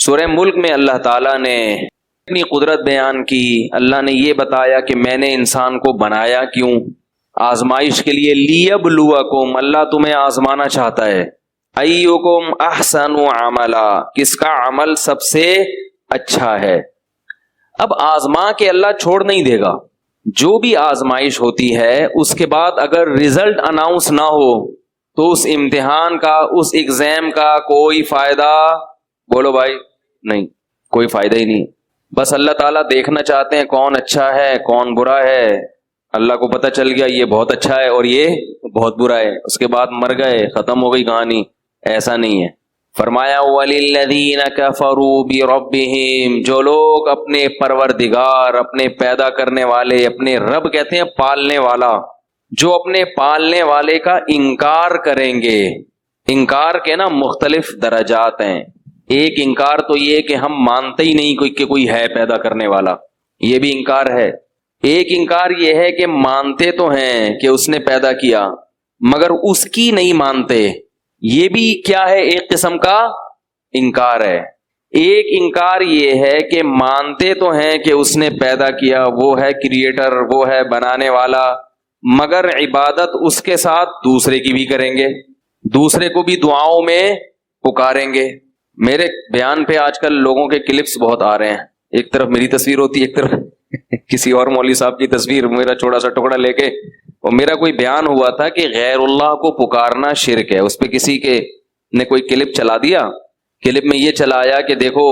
سورہ ملک میں اللہ تعالیٰ نے اپنی قدرت بیان کی. اللہ نے یہ بتایا کہ میں نے انسان کو بنایا کیوں؟ آزمائش کے لیے. لیبلوکم، اللہ تمہیں آزمانا چاہتا ہے. ایکم احسن عملا، کس کا عمل سب سے اچھا ہے. اب آزما کے اللہ چھوڑ نہیں دے گا. جو بھی آزمائش ہوتی ہے اس کے بعد اگر رزلٹ اناؤنس نہ ہو تو اس امتحان کا، اس ایگزام کا کوئی فائدہ، بولو بھائی، نہیں، کوئی فائدہ ہی نہیں. بس اللہ تعالیٰ دیکھنا چاہتے ہیں کون اچھا ہے کون برا ہے. اللہ کو پتہ چل گیا یہ بہت اچھا ہے اور یہ بہت برا ہے، اس کے بعد مر گئے، ختم ہو گئی کہانی. ایسا نہیں ہے. فرمایا وَلِلَّذِينَ كَفَرُوا بِرَبِّهِمْ، جو لوگ اپنے پروردگار، اپنے پیدا کرنے والے، اپنے رب کہتے ہیں پالنے والا، جو اپنے پالنے والے کا انکار کریں گے. انکار کے نا مختلف درجات ہیں. ایک انکار تو یہ کہ ہم مانتے ہی نہیں کہ کوئی ہے پیدا کرنے والا، یہ بھی انکار ہے. ایک انکار یہ ہے کہ مانتے تو ہیں کہ اس نے پیدا کیا مگر اس کی نہیں مانتے، یہ بھی کیا ہے؟ ایک قسم کا انکار ہے. ایک انکار یہ ہے کہ مانتے تو ہیں کہ اس نے پیدا کیا، وہ ہے کریٹر، وہ ہے بنانے والا، مگر عبادت اس کے ساتھ دوسرے کی بھی کریں گے، دوسرے کو بھی دعاؤں میں پکاریں گے. میرے بیان پہ آج کل لوگوں کے کلپس بہت آ رہے ہیں، ایک طرف میری تصویر ہوتی ہے، ایک طرف کسی اور مولوی صاحب کی تصویر، میرا چھوٹا سا ٹکڑا لے کے. اور میرا کوئی بیان ہوا تھا کہ غیر اللہ کو پکارنا شرک ہے. اس پہ کسی کے نے کوئی کلپ چلا دیا، کلپ میں یہ چلایا کہ دیکھو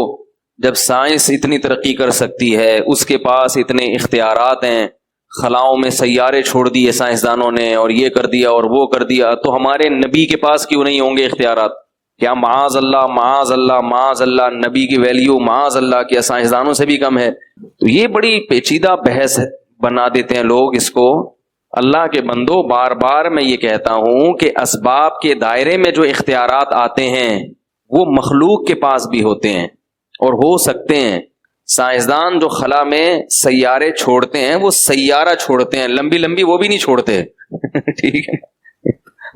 جب سائنس اتنی ترقی کر سکتی ہے، اس کے پاس اتنے اختیارات ہیں، خلاؤں میں سیارے چھوڑ دیے سائنسدانوں نے اور یہ کر دیا اور وہ کر دیا، تو ہمارے نبی کے پاس کیوں نہیں ہوں گے اختیارات؟ کیا معاذ اللہ معاذ اللہ معاذ اللہ، نبی کی ویلیو معاذ اللہ کیا سائنسدانوں سے بھی کم ہے؟ تو یہ بڑی پیچیدہ بحث بنا دیتے ہیں لوگ اس کو. اللہ کے بندو، بار بار میں یہ کہتا ہوں کہ اسباب کے دائرے میں جو اختیارات آتے ہیں وہ مخلوق کے پاس بھی ہوتے ہیں اور ہو سکتے ہیں. سائنسدان جو خلا میں سیارے چھوڑتے ہیں وہ سیارہ چھوڑتے ہیں، لمبی لمبی وہ بھی نہیں چھوڑتے ٹھیک ہے.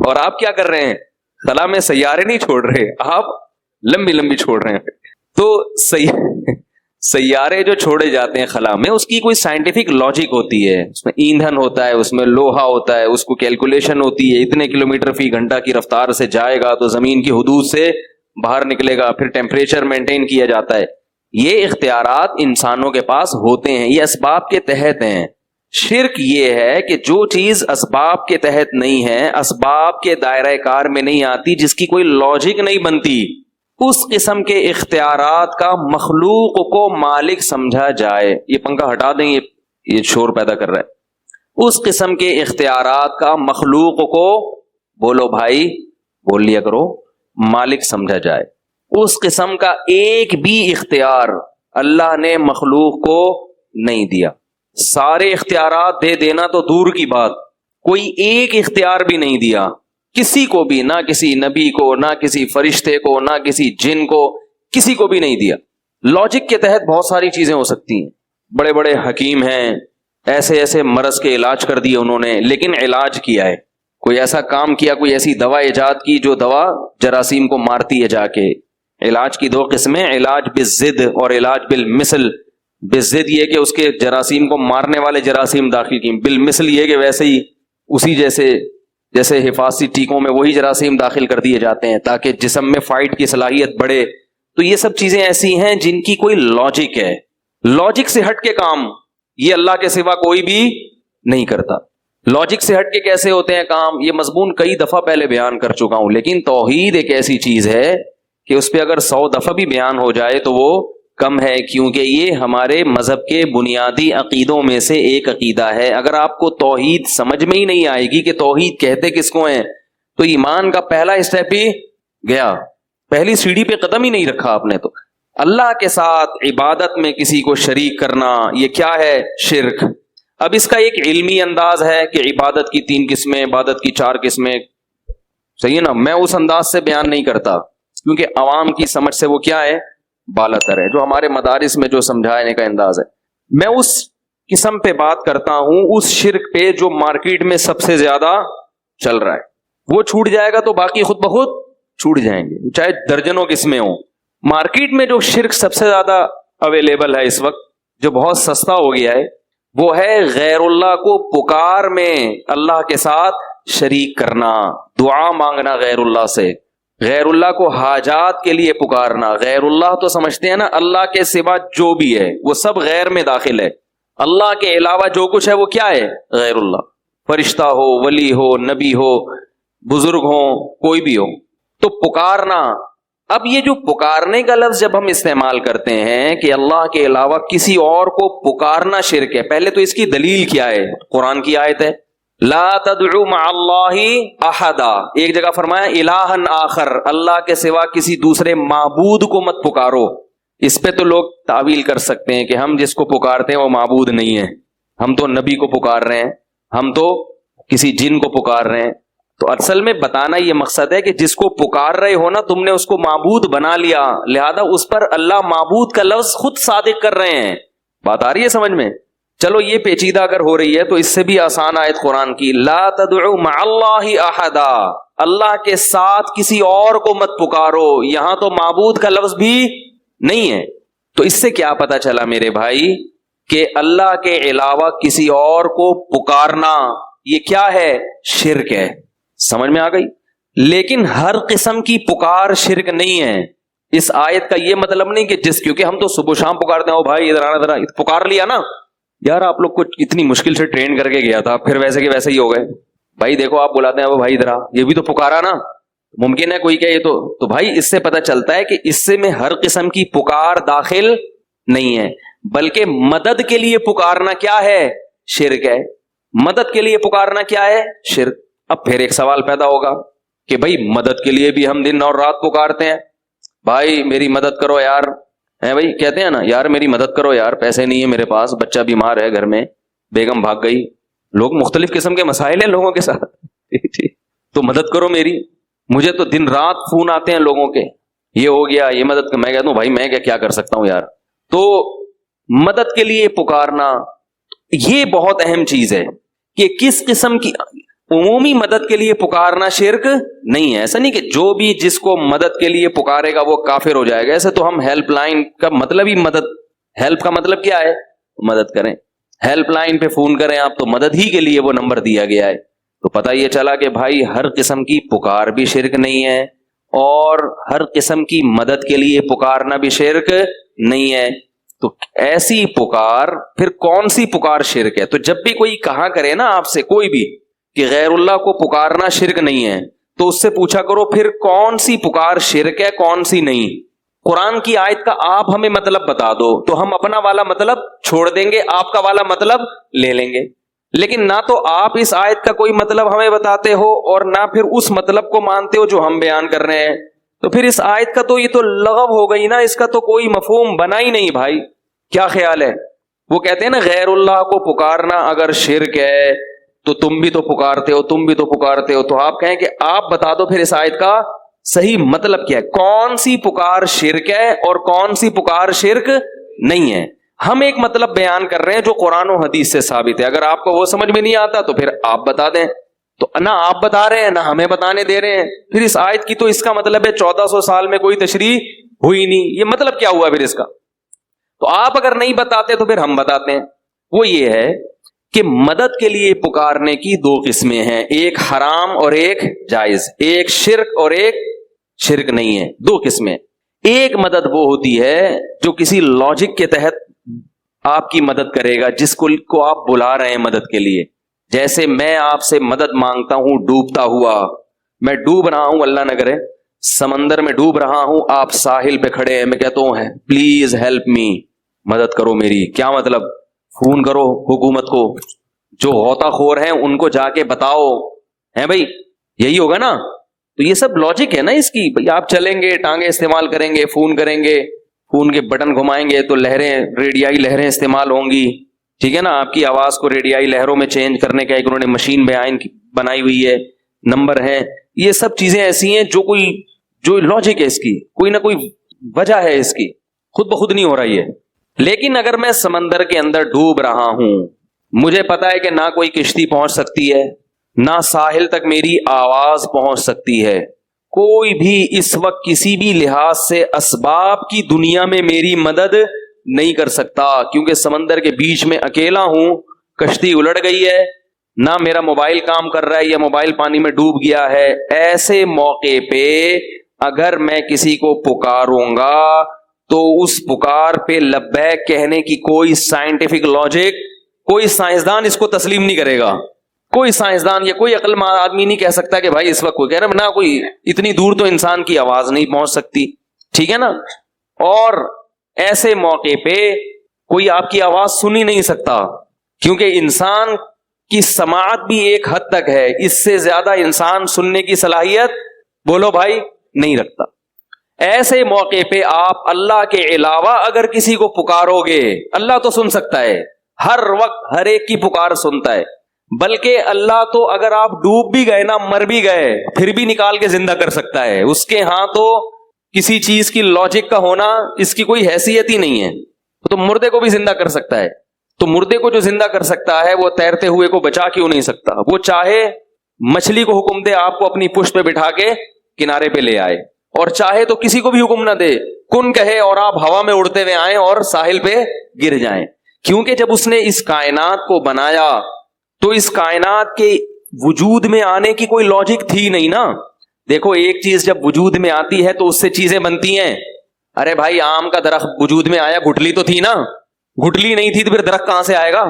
اور آپ کیا کر رہے ہیں؟ خلا میں سیارے نہیں چھوڑ رہے، آپ لمبی لمبی چھوڑ رہے ہیں. تو سیارے جو چھوڑے جاتے ہیں خلا میں، اس کی کوئی سائنٹیفک لاجک ہوتی ہے، اس میں ایندھن ہوتا ہے، اس میں لوہا ہوتا ہے، اس کو کیلکولیشن ہوتی ہے، اتنے کلومیٹر فی گھنٹہ کی رفتار سے جائے گا تو زمین کی حدود سے باہر نکلے گا، پھر ٹیمپریچر مینٹین کیا جاتا ہے. یہ اختیارات انسانوں کے پاس ہوتے ہیں، یہ اسباب کے تحت ہیں. شرک یہ ہے کہ جو چیز اسباب کے تحت نہیں ہے، اسباب کے دائرہ کار میں نہیں آتی، جس کی کوئی لاجک نہیں بنتی، اس قسم کے اختیارات کا مخلوق کو مالک سمجھا جائے. یہ پنکھا ہٹا دیں، یہ شور پیدا کر رہا ہے. اس قسم کے اختیارات کا مخلوق کو، بولو بھائی، بول لیا کرو، مالک سمجھا جائے. اس قسم کا ایک بھی اختیار اللہ نے مخلوق کو نہیں دیا. سارے اختیارات دے دینا تو دور کی بات، کوئی ایک اختیار بھی نہیں دیا کسی کو بھی، نہ کسی نبی کو، نہ کسی فرشتے کو، نہ کسی جن کو، کسی کو بھی نہیں دیا. لاجک کے تحت بہت ساری چیزیں ہو سکتی ہیں، بڑے بڑے حکیم ہیں، ایسے ایسے مرض کے علاج کر دیے انہوں نے، لیکن علاج کیا ہے، کوئی ایسا کام کیا، کوئی ایسی دوا ایجاد کی جو دوا جراثیم کو مارتی ہے جا کے. علاج کی دو قسمیں، علاج بالضد اور علاج بالمثل. بالضد یہ کہ اس کے جراثیم کو مارنے والے جراثیم داخل کی، بالمثل یہ کہ ویسے ہی اسی جیسے حفاظتی ٹیکوں میں وہی جراثیم داخل کر دیے جاتے ہیں تاکہ جسم میں فائٹ کی صلاحیت بڑھے. تو یہ سب چیزیں ایسی ہیں جن کی کوئی لاجک ہے. لاجک سے ہٹ کے کام یہ اللہ کے سوا کوئی بھی نہیں کرتا. لاجک سے ہٹ کے کیسے ہوتے ہیں کام، یہ مضمون کئی دفعہ پہلے بیان کر چکا ہوں. لیکن توحید ایک ایسی چیز ہے کہ اس پہ اگر 100 دفعہ بھی بیان ہو جائے تو وہ کم ہے، کیونکہ یہ ہمارے مذہب کے بنیادی عقیدوں میں سے ایک عقیدہ ہے. اگر آپ کو توحید سمجھ میں ہی نہیں آئے گی کہ توحید کہتے کس کو ہیں، تو ایمان کا پہلا اسٹیپ ہی گیا، پہلی سیڑھی پہ قدم ہی نہیں رکھا آپ نے. تو اللہ کے ساتھ عبادت میں کسی کو شریک کرنا، یہ کیا ہے؟ شرک. اب اس کا ایک علمی انداز ہے کہ عبادت کی 3 قسمیں، عبادت کی 4 قسمیں، صحیح ہے نا. میں اس انداز سے بیان نہیں کرتا کیونکہ عوام کی سمجھ سے وہ کیا ہے؟ بالا تر ہے. جو ہمارے مدارس میں جو سمجھانے کا انداز ہے، میں اس قسم پہ بات کرتا ہوں، اس شرک پہ جو مارکیٹ میں سب سے زیادہ چل رہا ہے. وہ چھوٹ جائے گا تو باقی خود بخود چھوٹ جائیں گے، چاہے درجنوں قسمیں ہوں. مارکیٹ میں جو شرک سب سے زیادہ اویلیبل ہے اس وقت، جو بہت سستا ہو گیا ہے، وہ ہے غیر اللہ کو پکار میں اللہ کے ساتھ شریک کرنا، دعا مانگنا غیر اللہ سے، غیر اللہ کو حاجات کے لیے پکارنا۔ غیر اللہ تو سمجھتے ہیں نا اللہ کے سوا جو بھی ہے وہ سب غیر میں داخل ہے، اللہ کے علاوہ جو کچھ ہے وہ کیا ہے؟ غیر اللہ، فرشتہ ہو، ولی ہو، نبی ہو، بزرگ ہو، کوئی بھی ہو، تو پکارنا۔ اب یہ جو پکارنے کا لفظ جب ہم استعمال کرتے ہیں کہ اللہ کے علاوہ کسی اور کو پکارنا شرک ہے، پہلے تو اس کی دلیل کیا ہے؟ قرآن کی آیت ہے لا تدعو مع اللہ احدا، ایک جگہ فرمایا الہا آخر، اللہ کے سوا کسی دوسرے معبود کو مت پکارو۔ اس پہ تو لوگ تعویل کر سکتے ہیں کہ ہم جس کو پکارتے ہیں وہ معبود نہیں ہے، ہم تو نبی کو پکار رہے ہیں، ہم تو کسی جن کو پکار رہے ہیں۔ تو اصل میں بتانا یہ مقصد ہے کہ جس کو پکار رہے ہو نا تم نے اس کو معبود بنا لیا، لہذا اس پر اللہ معبود کا لفظ خود صادق کر رہے ہیں۔ بات آ رہی ہے سمجھ میں؟ چلو یہ پیچیدہ اگر ہو رہی ہے تو اس سے بھی آسان آیت قرآن کی، لا تدعو مع اللہ احدا، اللہ کے ساتھ کسی اور کو مت پکارو، یہاں تو معبود کا لفظ بھی نہیں ہے۔ تو اس سے کیا پتا چلا میرے بھائی کہ اللہ کے علاوہ کسی اور کو پکارنا یہ کیا ہے؟ شرک ہے۔ سمجھ میں آ گئی؟ لیکن ہر قسم کی پکار شرک نہیں ہے۔ اس آیت کا یہ مطلب نہیں کہ کیونکہ ہم تو صبح شام پکارتے ہیں، او بھائی ادھر آنا، ادھر پکار لیا نا یار، آپ لوگ کو اتنی مشکل سے ٹرین کر کے گیا تھا، پھر ویسے کہ ویسے ہی ہو گئے۔ بھائی دیکھو آپ بلاتے ہیں وہ بھائی ادھر آ، یہ بھی تو پکارا نا، ممکن ہے کوئی کہے تو بھائی اس سے پتہ چلتا ہے کہ اس سے میں ہر قسم کی پکار داخل نہیں ہے، بلکہ مدد کے لیے پکارنا کیا ہے؟ شرک ہے۔ مدد کے لیے پکارنا کیا ہے؟ شرک۔ اب پھر ایک سوال پیدا ہوگا کہ بھائی مدد کے لیے بھی ہم دن اور رات پکارتے ہیں، بھائی میری مدد کرو یار، ہے بھائی کہتے ہیں نا یار میری مدد کرو یار، پیسے نہیں ہے میرے پاس، بچہ بیمار ہے گھر میں، بیگم بھاگ گئی، لوگ مختلف قسم کے مسائل ہیں لوگوں کے ساتھ تو مدد کرو میری۔ مجھے تو دن رات فون آتے ہیں لوگوں کے، یہ ہو گیا، یہ مدد، میں کہتا ہوں بھائی میں کیا کر سکتا ہوں یار۔ تو مدد کے لیے پکارنا یہ بہت اہم چیز ہے کہ کس قسم کی عمومی مدد کے لیے پکارنا شرک نہیں ہے۔ ایسا نہیں کہ جو بھی جس کو مدد کے لیے پکارے گا وہ کافر ہو جائے گا۔ ایسے تو ہم ہیلپ لائن کا مطلب ہی مدد، ہیلپ کا مطلب کیا ہے؟ مدد کریں، ہیلپ لائن پہ فون کریں آپ تو مدد ہی کے لیے وہ نمبر دیا گیا ہے۔ تو پتہ یہ چلا کہ بھائی ہر قسم کی پکار بھی شرک نہیں ہے اور ہر قسم کی مدد کے لیے پکارنا بھی شرک نہیں ہے۔ تو ایسی پکار، پھر کون سی پکار شرک ہے؟ تو جب بھی کوئی کہا کرے نا آپ سے کوئی بھی کہ غیر اللہ کو پکارنا شرک نہیں ہے، تو اس سے پوچھا کرو پھر کون سی پکار شرک ہے کون سی نہیں۔ قرآن کی آیت کا آپ ہمیں مطلب بتا دو تو ہم اپنا والا مطلب چھوڑ دیں گے، آپ کا والا مطلب لے لیں گے، لیکن نہ تو آپ اس آیت کا کوئی مطلب ہمیں بتاتے ہو اور نہ پھر اس مطلب کو مانتے ہو جو ہم بیان کر رہے ہیں، تو پھر اس آیت کا تو یہ تو لغو ہو گئی نا، اس کا تو کوئی مفہوم بنا ہی نہیں بھائی۔ کیا خیال ہے؟ وہ کہتے ہیں نا غیر اللہ کو پکارنا اگر شرک ہے تو تم بھی تو پکارتے ہو، تم بھی تو پکارتے ہو، تو آپ کہیں کہ آپ بتا دو پھر اس آیت کا صحیح مطلب کیا ہے، کون سی پکار شرک ہے اور کون سی پکار شرک نہیں ہے۔ ہم ایک مطلب بیان کر رہے ہیں جو قرآن و حدیث سے ثابت ہے، اگر آپ کو وہ سمجھ میں نہیں آتا تو پھر آپ بتا دیں، تو نہ آپ بتا رہے ہیں نہ ہمیں بتانے دے رہے ہیں۔ پھر اس آیت کی تو اس کا مطلب ہے 1400 سال میں کوئی تشریح ہوئی نہیں، یہ مطلب کیا ہوا پھر اس کا؟ تو آپ اگر نہیں بتاتے تو پھر ہم بتاتے ہیں۔ وہ یہ ہے کہ مدد کے لیے پکارنے کی دو قسمیں ہیں، ایک حرام اور ایک جائز، ایک شرک اور ایک شرک نہیں ہے، دو قسمیں۔ ایک مدد وہ ہوتی ہے جو کسی لاجک کے تحت آپ کی مدد کرے گا، جس کو آپ بلا رہے ہیں مدد کے لیے۔ جیسے میں آپ سے مدد مانگتا ہوں ڈوبتا ہوا، میں ڈوب رہا ہوں، اللہ نہ کرے سمندر میں ڈوب رہا ہوں، آپ ساحل پہ کھڑے ہیں، میں کہتا ہوں پلیز ہیلپ می، مدد کرو میری۔ کیا مطلب؟ فون کرو حکومت کو، جو غوطہ خور ہیں ان کو جا کے بتاؤ، ہیں بھائی، یہی ہوگا نا۔ تو یہ سب لاجک ہے نا اس کی، بھائی آپ چلیں گے، ٹانگیں استعمال کریں گے، فون کریں گے، فون کے بٹن گھمائیں گے تو لہریں، ریڈیائی لہریں استعمال ہوں گی، ٹھیک ہے نا، آپ کی آواز کو ریڈیائی لہروں میں چینج کرنے کا ایک انہوں نے مشین بنائی ہوئی ہے، نمبر ہیں، یہ سب چیزیں ایسی ہیں جو لاجک ہے اس کی، کوئی نہ کوئی وجہ ہے اس کی، خود بخود نہیں ہو رہی ہے۔ لیکن اگر میں سمندر کے اندر ڈوب رہا ہوں، مجھے پتا ہے کہ نہ کوئی کشتی پہنچ سکتی ہے، نہ ساحل تک میری آواز پہنچ سکتی ہے، کوئی بھی اس وقت کسی بھی لحاظ سے اسباب کی دنیا میں میری مدد نہیں کر سکتا، کیونکہ سمندر کے بیچ میں اکیلا ہوں، کشتی الٹ گئی ہے، نہ میرا موبائل کام کر رہا ہے یا موبائل پانی میں ڈوب گیا ہے۔ ایسے موقع پہ اگر میں کسی کو پکاروں گا تو اس پکار پہ لبیک کہنے کی کوئی سائنٹیفک لاجک، کوئی سائنسدان اس کو تسلیم نہیں کرے گا۔ کوئی سائنسدان یا کوئی عقل مند آدمی نہیں کہہ سکتا کہ بھائی اس وقت کوئی کہہ رہا نہ، کوئی اتنی دور تو انسان کی آواز نہیں پہنچ سکتی، ٹھیک ہے نا۔ اور ایسے موقع پہ کوئی آپ کی آواز سن ہی نہیں سکتا، کیونکہ انسان کی سماعت بھی ایک حد تک ہے، اس سے زیادہ انسان سننے کی صلاحیت بولو بھائی نہیں رکھتا۔ ایسے موقع پہ آپ اللہ کے علاوہ اگر کسی کو پکارو گے، اللہ تو سن سکتا ہے، ہر وقت ہر ایک کی پکار سنتا ہے، بلکہ اللہ تو اگر آپ ڈوب بھی گئے نا، مر بھی گئے، پھر بھی نکال کے زندہ کر سکتا ہے۔ اس کے ہاں تو کسی چیز کی لاجک کا ہونا اس کی کوئی حیثیت ہی نہیں ہے، تو مردے کو بھی زندہ کر سکتا ہے۔ تو مردے کو جو زندہ کر سکتا ہے وہ تیرتے ہوئے کو بچا کیوں نہیں سکتا؟ وہ چاہے مچھلی کو حکم دے آپ کو اپنی پشت پہ بٹھا کے کنارے پہ لے آئے، اور چاہے تو کسی کو بھی حکم نہ دے، کن کہے اور آپ ہوا میں اڑتے ہوئے آئیں اور ساحل پہ گر جائیں۔ کیونکہ جب اس نے اس کائنات کو بنایا تو اس کائنات کے وجود میں آنے کی کوئی لاجک تھی نہیں نا۔ دیکھو ایک چیز جب وجود میں آتی ہے تو اس سے چیزیں بنتی ہیں۔ ارے بھائی آم کا درخت وجود میں آیا، گٹھلی تو تھی نا، گٹھلی نہیں تھی تو پھر درخت کہاں سے آئے گا؟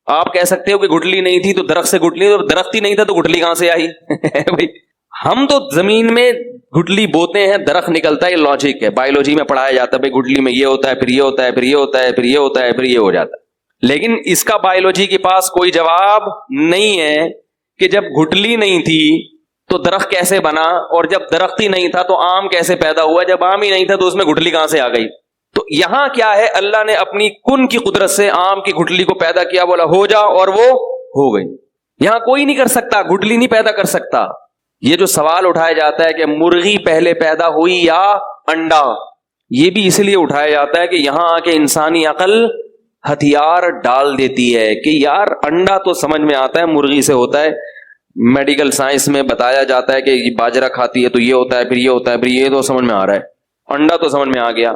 آپ کہہ سکتے ہو کہ گٹھلی نہیں تھی تو درخت سے گٹھلی، تو درخت ہی نہیں تھا تو گٹھلی کہاں سے آئی؟ بھائی ہم تو زمین میں گٹھلی بوتے ہیں، درخت نکلتا ہے، یہ لاجک ہے، بایولوجی میں پڑھایا جاتا ہے بھائی گٹھلی میں یہ ہوتا ہے، پھر یہ ہوتا ہے، پھر یہ ہوتا ہے، پھر یہ ہوتا ہے، پھر یہ ہو جاتا ہے۔ لیکن اس کا بایولوجی کے پاس کوئی جواب نہیں ہے کہ جب گٹھلی نہیں تھی تو درخت کیسے بنا، اور جب درخت ہی نہیں تھا تو آم کیسے پیدا ہوا، جب آم ہی نہیں تھا تو اس میں گٹھلی کہاں سے آ گئی؟ تو یہاں کیا ہے، اللہ نے اپنی کن کی قدرت سے آم کی گٹھلی کو پیدا کیا، بولا ہو جا اور وہ ہو گئی۔ یہاں کوئی نہیں کر سکتا، گٹھلی نہیں پیدا کر سکتا۔ یہ جو سوال اٹھایا جاتا ہے کہ مرغی پہلے پیدا ہوئی یا انڈا، یہ بھی اس لیے اٹھایا جاتا ہے کہ یہاں آ کے انسانی عقل ہتھیار ڈال دیتی ہے کہ یار انڈا تو سمجھ میں آتا ہے مرغی سے ہوتا ہے، میڈیکل سائنس میں بتایا جاتا ہے کہ یہ باجرہ کھاتی ہے تو یہ ہوتا ہے، پھر یہ ہوتا ہے، پھر یہ تو سمجھ میں آ رہا ہے، انڈا تو سمجھ میں آ گیا،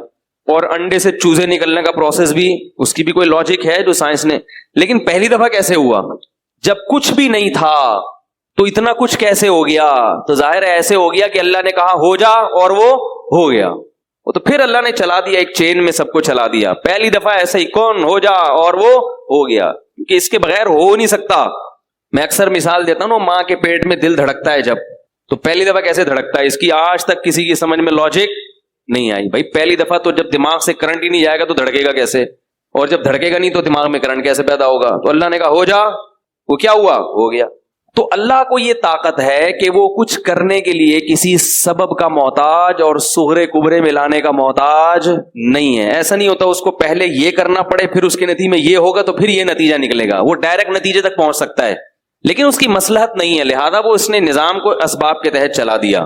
اور انڈے سے چوزے نکلنے کا پروسیس بھی اس کی بھی کوئی لاجک ہے جو سائنس نے۔ لیکن پہلی دفعہ کیسے ہوا؟ جب کچھ بھی نہیں تھا تو اتنا کچھ کیسے ہو گیا؟ تو ظاہر ہے ایسے ہو گیا کہ اللہ نے کہا ہو جا اور وہ ہو گیا، وہ تو پھر اللہ نے چلا دیا، ایک چین میں سب کو چلا دیا۔ پہلی دفعہ ایسے ہی کون ہو جا اور وہ ہو گیا، کیونکہ اس کے بغیر ہو نہیں سکتا۔ میں اکثر مثال دیتا ہوں نا، ماں کے پیٹ میں دل دھڑکتا ہے جب، تو پہلی دفعہ کیسے دھڑکتا ہے، اس کی آج تک کسی کی سمجھ میں لاجک نہیں آئی۔ بھائی پہلی دفعہ تو جب دماغ سے کرنٹ ہی نہیں جائے گا تو دھڑکے گا کیسے، اور جب دھڑکے گا نہیں تو دماغ میں کرنٹ کیسے پیدا ہوگا؟ تو اللہ نے کہا ہو جا، وہ کیا ہوا؟ ہو گیا۔ تو اللہ کو یہ طاقت ہے کہ وہ کچھ کرنے کے لیے کسی سبب کا محتاج اور صغرے کبرے میں لانے کا محتاج نہیں ہے۔ ایسا نہیں ہوتا اس کو پہلے یہ کرنا پڑے پھر اس کے نتیجے میں یہ ہوگا تو پھر یہ نتیجہ نکلے گا، وہ ڈائریکٹ نتیجے تک پہنچ سکتا ہے، لیکن اس کی مصلحت نہیں ہے، لہذا وہ اس نے نظام کو اسباب کے تحت چلا دیا۔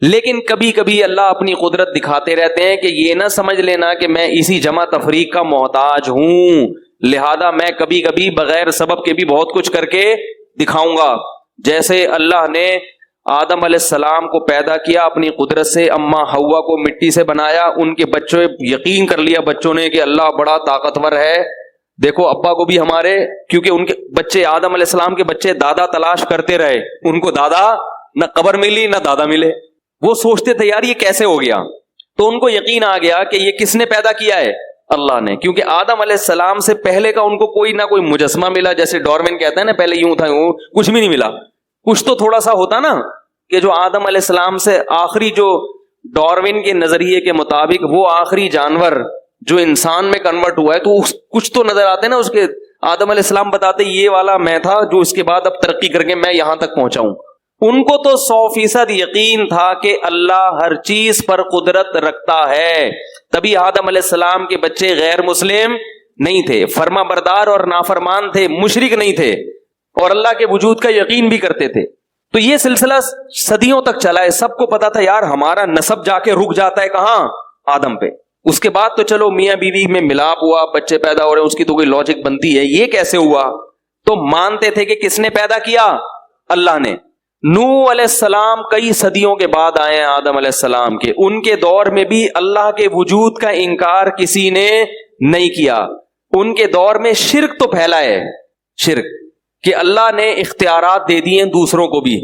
لیکن کبھی کبھی اللہ اپنی قدرت دکھاتے رہتے ہیں کہ یہ نہ سمجھ لینا کہ میں اسی جمع تفریق کا محتاج ہوں، لہذا میں کبھی کبھی بغیر سبب کے بھی بہت کچھ کر کے دکھاؤں گا۔ جیسے اللہ نے آدم علیہ السلام کو پیدا کیا اپنی قدرت سے، اماں حوا کو مٹی سے بنایا، ان کے بچوں یقین کر لیا بچوں نے کہ اللہ بڑا طاقتور ہے۔ دیکھو ابا کو بھی ہمارے، کیونکہ ان کے بچے آدم علیہ السلام کے بچے دادا تلاش کرتے رہے، ان کو دادا نہ قبر ملی نہ دادا ملے، وہ سوچتے تھے یار یہ کیسے ہو گیا، تو ان کو یقین آ گیا کہ یہ کس نے پیدا کیا ہے؟ اللہ نے، کیونکہ آدم علیہ السلام سے پہلے کا ان کو کوئی نہ کوئی مجسمہ ملا، جیسے ڈارون کہتا ہے نا پہلے یوں تھا، یوں کچھ بھی نہیں ملا، کچھ تو تھوڑا سا ہوتا نا کہ جو آدم علیہ السلام سے آخری، جو ڈارون کے نظریے کے مطابق وہ آخری جانور جو انسان میں کنورٹ ہوا ہے، تو کچھ تو نظر آتے نا اس کے۔ آدم علیہ السلام بتاتے یہ والا میں تھا جو اس کے بعد اب ترقی کر کے میں یہاں تک پہنچا ہوں۔ ان کو تو 100% یقین تھا کہ اللہ ہر چیز پر قدرت رکھتا ہے، تبھی آدم علیہ السلام کے بچے غیر مسلم نہیں تھے، فرما بردار اور نافرمان تھے، مشرک نہیں تھے، اور اللہ کے وجود کا یقین بھی کرتے تھے۔ تو یہ سلسلہ صدیوں تک چلا ہے، سب کو پتا تھا یار ہمارا نسب جا کے رک جاتا ہے کہاں؟ آدم پہ۔ اس کے بعد تو چلو میاں بیوی میں ملاپ ہوا، بچے پیدا ہو رہے ہیں، اس کی تو کوئی لاجک بنتی ہے، یہ کیسے ہوا؟ تو مانتے تھے کہ کس نے پیدا کیا؟ اللہ نے۔ نوح علیہ السلام کئی صدیوں کے بعد آئے ہیں آدم علیہ السلام کے، ان کے دور میں بھی اللہ کے وجود کا انکار کسی نے نہیں کیا. ان کے دور میں شرک تو پھیلا ہے، شرک کہ اللہ نے اختیارات دے دیے دوسروں کو بھی.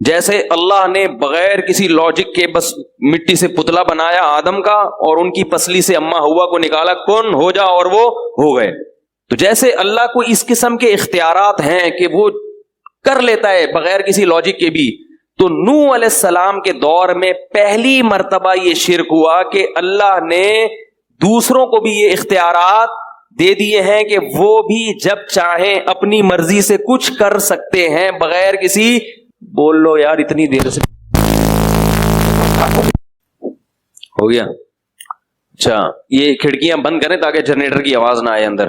جیسے اللہ نے بغیر کسی لاجک کے بس مٹی سے پتلا بنایا آدم کا، اور ان کی پسلی سے اما ہوا کو نکالا، کن ہو جا، اور وہ ہو گئے. تو جیسے اللہ کو اس قسم کے اختیارات ہیں کہ وہ کر لیتا ہے بغیر کسی لاجک کے بھی، تو نوح علیہ السلام کے دور میں پہلی مرتبہ یہ شرک ہوا کہ اللہ نے دوسروں کو بھی یہ اختیارات دے دیے ہیں کہ وہ بھی جب چاہیں اپنی مرضی سے کچھ کر سکتے ہیں بغیر کسی. بول لو یار اتنی دیر سے ہو گیا. اچھا یہ کھڑکیاں بند کریں تاکہ جنریٹر کی آواز نہ آئے اندر.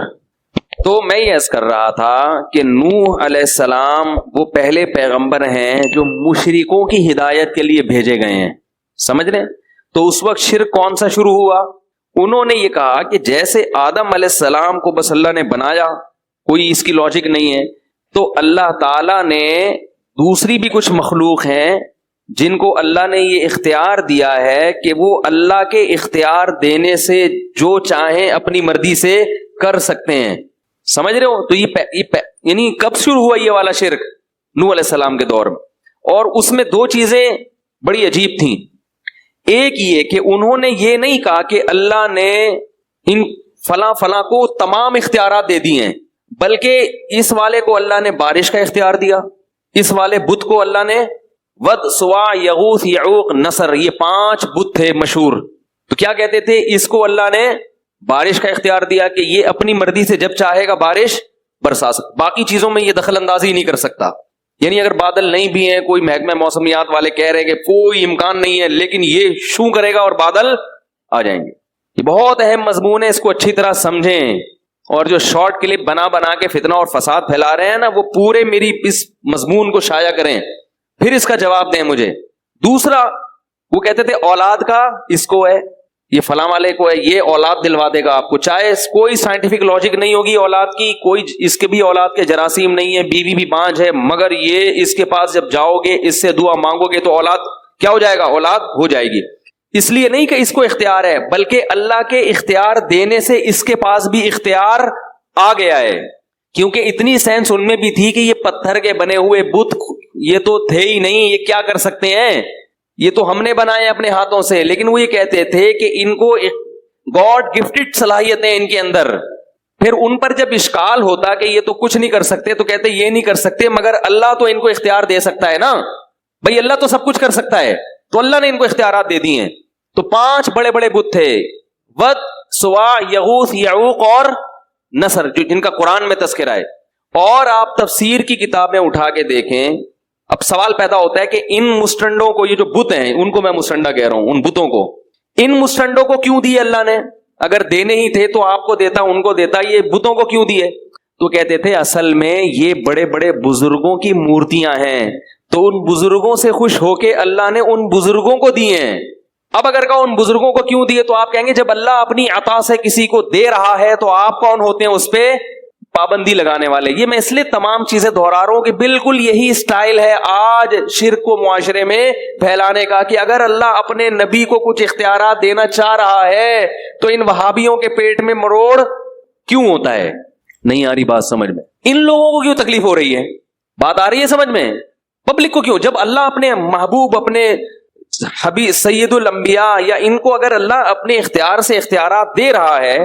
تو میں یہ عرض کر رہا تھا کہ نوح علیہ السلام وہ پہلے پیغمبر ہیں جو مشرکوں کی ہدایت کے لیے بھیجے گئے ہیں. سمجھ رہے ہیں؟ تو اس وقت شرک کون سا شروع ہوا؟ انہوں نے یہ کہا کہ جیسے آدم علیہ السلام کو بس اللہ نے بنایا، کوئی اس کی لاجک نہیں ہے، تو اللہ تعالی نے دوسری بھی کچھ مخلوق ہیں جن کو اللہ نے یہ اختیار دیا ہے کہ وہ اللہ کے اختیار دینے سے جو چاہیں اپنی مرضی سے کر سکتے ہیں. سمجھ رہے ہو؟ تو یہ یعنی کب شروع ہوا یہ والا شرک؟ نوح علیہ السلام کے دور میں. اور اس میں دو چیزیں بڑی عجیب تھیں. ایک یہ کہ انہوں نے یہ نہیں کہا کہ اللہ نے ان فلاں فلاں کو تمام اختیارات دے دیے ہیں، بلکہ اس والے کو اللہ نے بارش کا اختیار دیا، اس والے بت کو اللہ نے ود، سوا، یغوث، یعوق، نصر، یہ 5 بت تھے مشہور. تو کیا کہتے تھے؟ اس کو اللہ نے بارش کا اختیار دیا کہ یہ اپنی مرضی سے جب چاہے گا بارش برسا سکتا، باقی چیزوں میں یہ دخل اندازی نہیں کر سکتا. یعنی اگر بادل نہیں بھی ہیں، کوئی محکمہ موسمیات والے کہہ رہے ہیں کہ کوئی امکان نہیں ہے، لیکن یہ شو کرے گا اور بادل آ جائیں گے. یہ بہت اہم مضمون ہے، اس کو اچھی طرح سمجھیں. اور جو شارٹ کلپ بنا کے فتنہ اور فساد پھیلا رہے ہیں نا، وہ پورے میری اس مضمون کو شائع کریں، پھر اس کا جواب دیں مجھے. دوسرا، وہ کہتے تھے اولاد کا اس کو ہے، یہ فلاں والے کو ہے، یہ اولاد دلوا دے گا آپ کو، چاہے کوئی سائنٹیفک لاجک نہیں ہوگی اولاد کی، کوئی اس کے بھی اولاد کے جراثیم نہیں ہے، بیوی بھی بانج ہے، مگر یہ اس کے پاس جب جاؤ گے، اس سے دعا مانگو گے تو اولاد کیا ہو جائے گا؟ اولاد ہو جائے گی. اس لیے نہیں کہ اس کو اختیار ہے، بلکہ اللہ کے اختیار دینے سے اس کے پاس بھی اختیار آ گیا ہے. کیونکہ اتنی سینس ان میں بھی تھی کہ یہ پتھر کے بنے ہوئے بت یہ تو تھے ہی نہیں، یہ کیا کر سکتے ہیں، یہ تو ہم نے بنائے اپنے ہاتھوں سے. لیکن وہ یہ کہتے تھے کہ ان کو گاڈ گفٹڈ صلاحیتیں ان کے اندر. پھر ان پر جب اشکال ہوتا کہ یہ تو کچھ نہیں کر سکتے، تو کہتے یہ نہیں کر سکتے مگر اللہ تو ان کو اختیار دے سکتا ہے نا. بھئی اللہ تو سب کچھ کر سکتا ہے، تو اللہ نے ان کو اختیارات دے دیے ہیں. تو 5 بڑے بڑے بت تھے، ود، سوا، یغوث، یعوق اور نصر، جن کا قرآن میں تذکرہ ہے. اور آپ تفسیر کی کتابیں اٹھا کے دیکھیں. اب سوال پیدا ہوتا ہے کہ ان مسٹنڈوں کو، یہ جو بت ہیں ان کو میں مسٹنڈا کہہ رہا ہوں، ان بتوں کو، ان مسٹنڈوں کو کیوں دیے اللہ نے؟ اگر دینے ہی تھے تو آپ کو دیتا، ان کو دیتا، یہ بتوں کو کیوں دیے؟ تو کہتے تھے اصل میں یہ بڑے بڑے بزرگوں کی مورتیاں ہیں، تو ان بزرگوں سے خوش ہو کے اللہ نے ان بزرگوں کو دیے ہیں. اب اگر کہو ان بزرگوں کو کیوں دیے، تو آپ کہیں گے جب اللہ اپنی عطا سے کسی کو دے رہا ہے تو آپ کون ہوتے ہیں اس پہ پابندی لگانے والے. یہ میں اس لیے تمام چیزیں دہرا رہا ہوں کہ بالکل یہی اسٹائل ہے آج شرک کو معاشرے میں پھیلانے کا، کہ اگر اللہ اپنے نبی کو کچھ اختیارات دینا چاہ رہا ہے تو ان وہابیوں کے پیٹ میں مروڑ کیوں ہوتا ہے؟ نہیں آ رہی بات سمجھ میں؟ ان لوگوں کو کیوں تکلیف ہو رہی ہے؟ بات آ رہی ہے سمجھ میں؟ پبلک کو کیوں؟ جب اللہ اپنے محبوب، اپنے حبیب سید الانبیاء، یا ان کو اگر اللہ اپنے اختیار سے اختیارات دے رہا ہے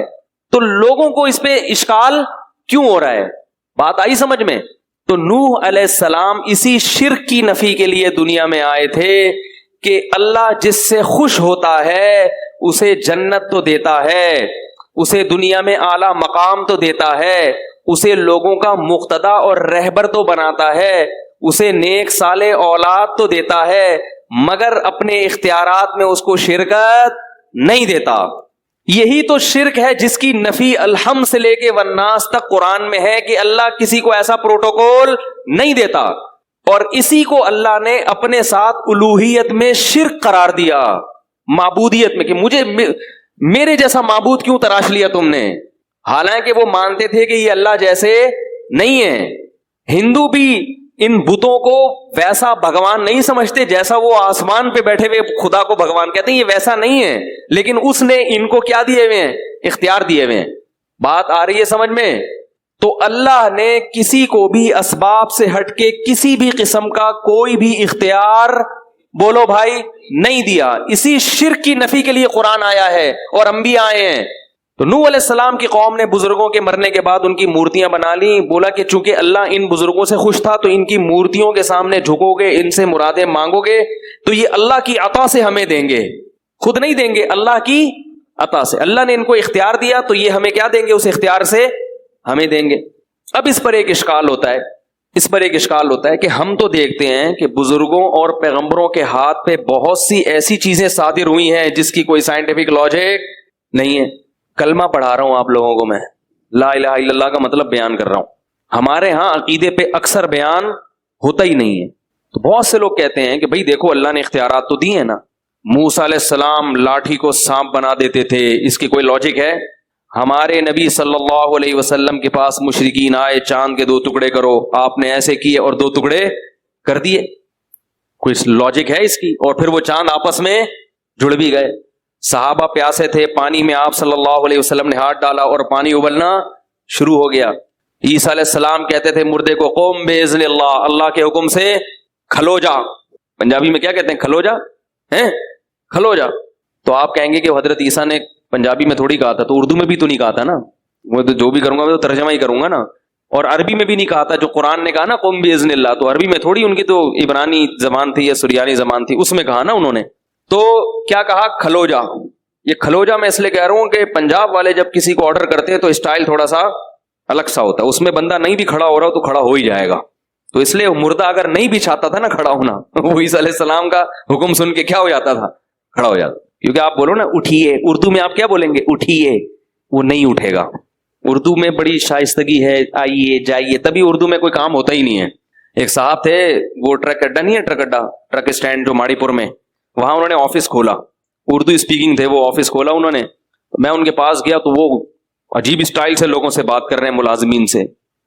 تو لوگوں کو اس پہ اشکال کیوں ہو رہا ہے؟ بات آئی سمجھ میں؟ تو نوح علیہ السلام اسی شرک کی نفی کے لیے دنیا میں آئے تھے کہ اللہ جس سے خوش ہوتا ہے اسے جنت تو دیتا ہے، اسے دنیا میں اعلیٰ مقام تو دیتا ہے، اسے لوگوں کا مقتدا اور رہبر تو بناتا ہے، اسے نیک صالح اولاد تو دیتا ہے، مگر اپنے اختیارات میں اس کو شرکت نہیں دیتا. یہی تو شرک ہے جس کی نفی الحمد سے لے کے والناس تک قرآن میں ہے کہ اللہ کسی کو ایسا پروٹوکول نہیں دیتا. اور اسی کو اللہ نے اپنے ساتھ الوہیت میں شرک قرار دیا، معبودیت میں، کہ مجھے میرے جیسا معبود کیوں تراش لیا تم نے، حالانکہ وہ مانتے تھے کہ یہ اللہ جیسے نہیں ہے. ہندو بھی ان بتوں کو ویسا بھگوان نہیں سمجھتے جیسا وہ آسمان پہ بیٹھے ہوئے خدا کو بھگوان کہتے ہیں، یہ ویسا نہیں ہے، لیکن اس نے ان کو کیا دیے ہوئے ہیں؟ اختیار دیے ہوئے ہیں. بات آ رہی ہے سمجھ میں؟ تو اللہ نے کسی کو بھی اسباب سے ہٹ کے کسی بھی قسم کا کوئی بھی اختیار، بولو بھائی، نہیں دیا. اسی شرک کی نفی کے لیے قرآن آیا ہے اور انبیاء آئے ہیں. تو نوح علیہ السلام کی قوم نے بزرگوں کے مرنے کے بعد ان کی مورتیاں بنا لی. بولا کہ چونکہ اللہ ان بزرگوں سے خوش تھا تو ان کی مورتیوں کے سامنے جھکو گے، ان سے مرادیں مانگو گے تو یہ اللہ کی عطا سے ہمیں دیں گے، خود نہیں دیں گے، اللہ کی عطا سے. اللہ نے ان کو اختیار دیا تو یہ ہمیں کیا دیں گے؟ اس اختیار سے ہمیں دیں گے. اب اس پر ایک اشکال ہوتا ہے کہ ہم تو دیکھتے ہیں کہ بزرگوں اور پیغمبروں کے ہاتھ پہ بہت سی ایسی چیزیں صادر ہوئی ہیں جس کی کوئی سائنٹیفک لاجک نہیں ہے. کلمہ پڑھا رہا ہوں آپ لوگوں کو، میں لا الہ الا اللہ کا مطلب بیان کر رہا ہوں. ہمارے ہاں عقیدے پہ اکثر بیان ہوتا ہی نہیں ہے. تو بہت سے لوگ کہتے ہیں کہ بھئی دیکھو اللہ نے اختیارات تو دی ہیں نا، موسیٰ علیہ السلام لاٹھی کو سانپ بنا دیتے تھے، اس کی کوئی لاجک ہے؟ ہمارے نبی صلی اللہ علیہ وسلم کے پاس مشرکین آئے، چاند کے 2 ٹکڑے کرو، آپ نے ایسے کیے اور 2 ٹکڑے کر دیے. کوئی لاجک ہے اس کی؟ اور پھر وہ چاند آپس میں جڑ بھی گئے. صحابہ پیاسے تھے، پانی میں آپ صلی اللہ علیہ وسلم نے ہاتھ ڈالا اور پانی ابلنا شروع ہو گیا. عیسیٰ علیہ السلام کہتے تھے مردے کو قوم باذن اللہ، اللہ کے حکم سے کھلو جا. پنجابی میں کیا کہتے ہیں؟ کھلو جا، ہیں کھلو جا. تو آپ کہیں گے کہ حضرت عیسیٰ نے پنجابی میں تھوڑی کہا تھا، تو اردو میں بھی تو نہیں کہا تھا نا. وہ تو جو بھی کروں گا میں تو ترجمہ ہی کروں گا نا. اور عربی میں بھی نہیں کہا تھا، جو قرآن نے کہا نا قوم باذن اللہ، تو عربی میں تھوڑی، ان کی تو عبرانی زبان تھی یا سریانی زبان تھی، اس میں کہا نا انہوں نے. تو کیا کہا؟ کھلو جا. یہ کھلو جا میں اس لیے کہہ رہا ہوں کہ پنجاب والے جب کسی کو آرڈر کرتے ہیں تو اسٹائل تھوڑا سا الگ سا ہوتا ہے، اس میں بندہ نہیں بھی کھڑا ہو رہا تو کھڑا ہو ہی جائے گا. تو اس لیے مردہ اگر نہیں بھی چاہتا تھا نا کھڑا ہونا، وہ عیسیٰ علیہ السلام کا حکم سن کے کیا ہو جاتا تھا؟ کھڑا ہو جاتا. کیونکہ آپ بولو نا اٹھیے، اردو میں آپ کیا بولیں گے؟ اٹھیے، وہ نہیں اٹھے گا. اردو میں بڑی شائستگی ہے، آئیے جائیے، تبھی اردو میں کوئی کام ہوتا ہی نہیں ہے. ایک صاحب تھے، وہ ٹرک اڈا نہیں ہے، ٹرک اڈا، ٹرک اسٹینڈ جو ماڑی پور میں، وہاں انہوں نے آفس کھولا. اردو اسپیکنگ تھے، وہ آفس کھولا انہوں نے. میں ان کے پاس گیا تو وہ عجیب اسٹائل سے لوگوں سے بات کر رہے ہیں، ملازمین سے.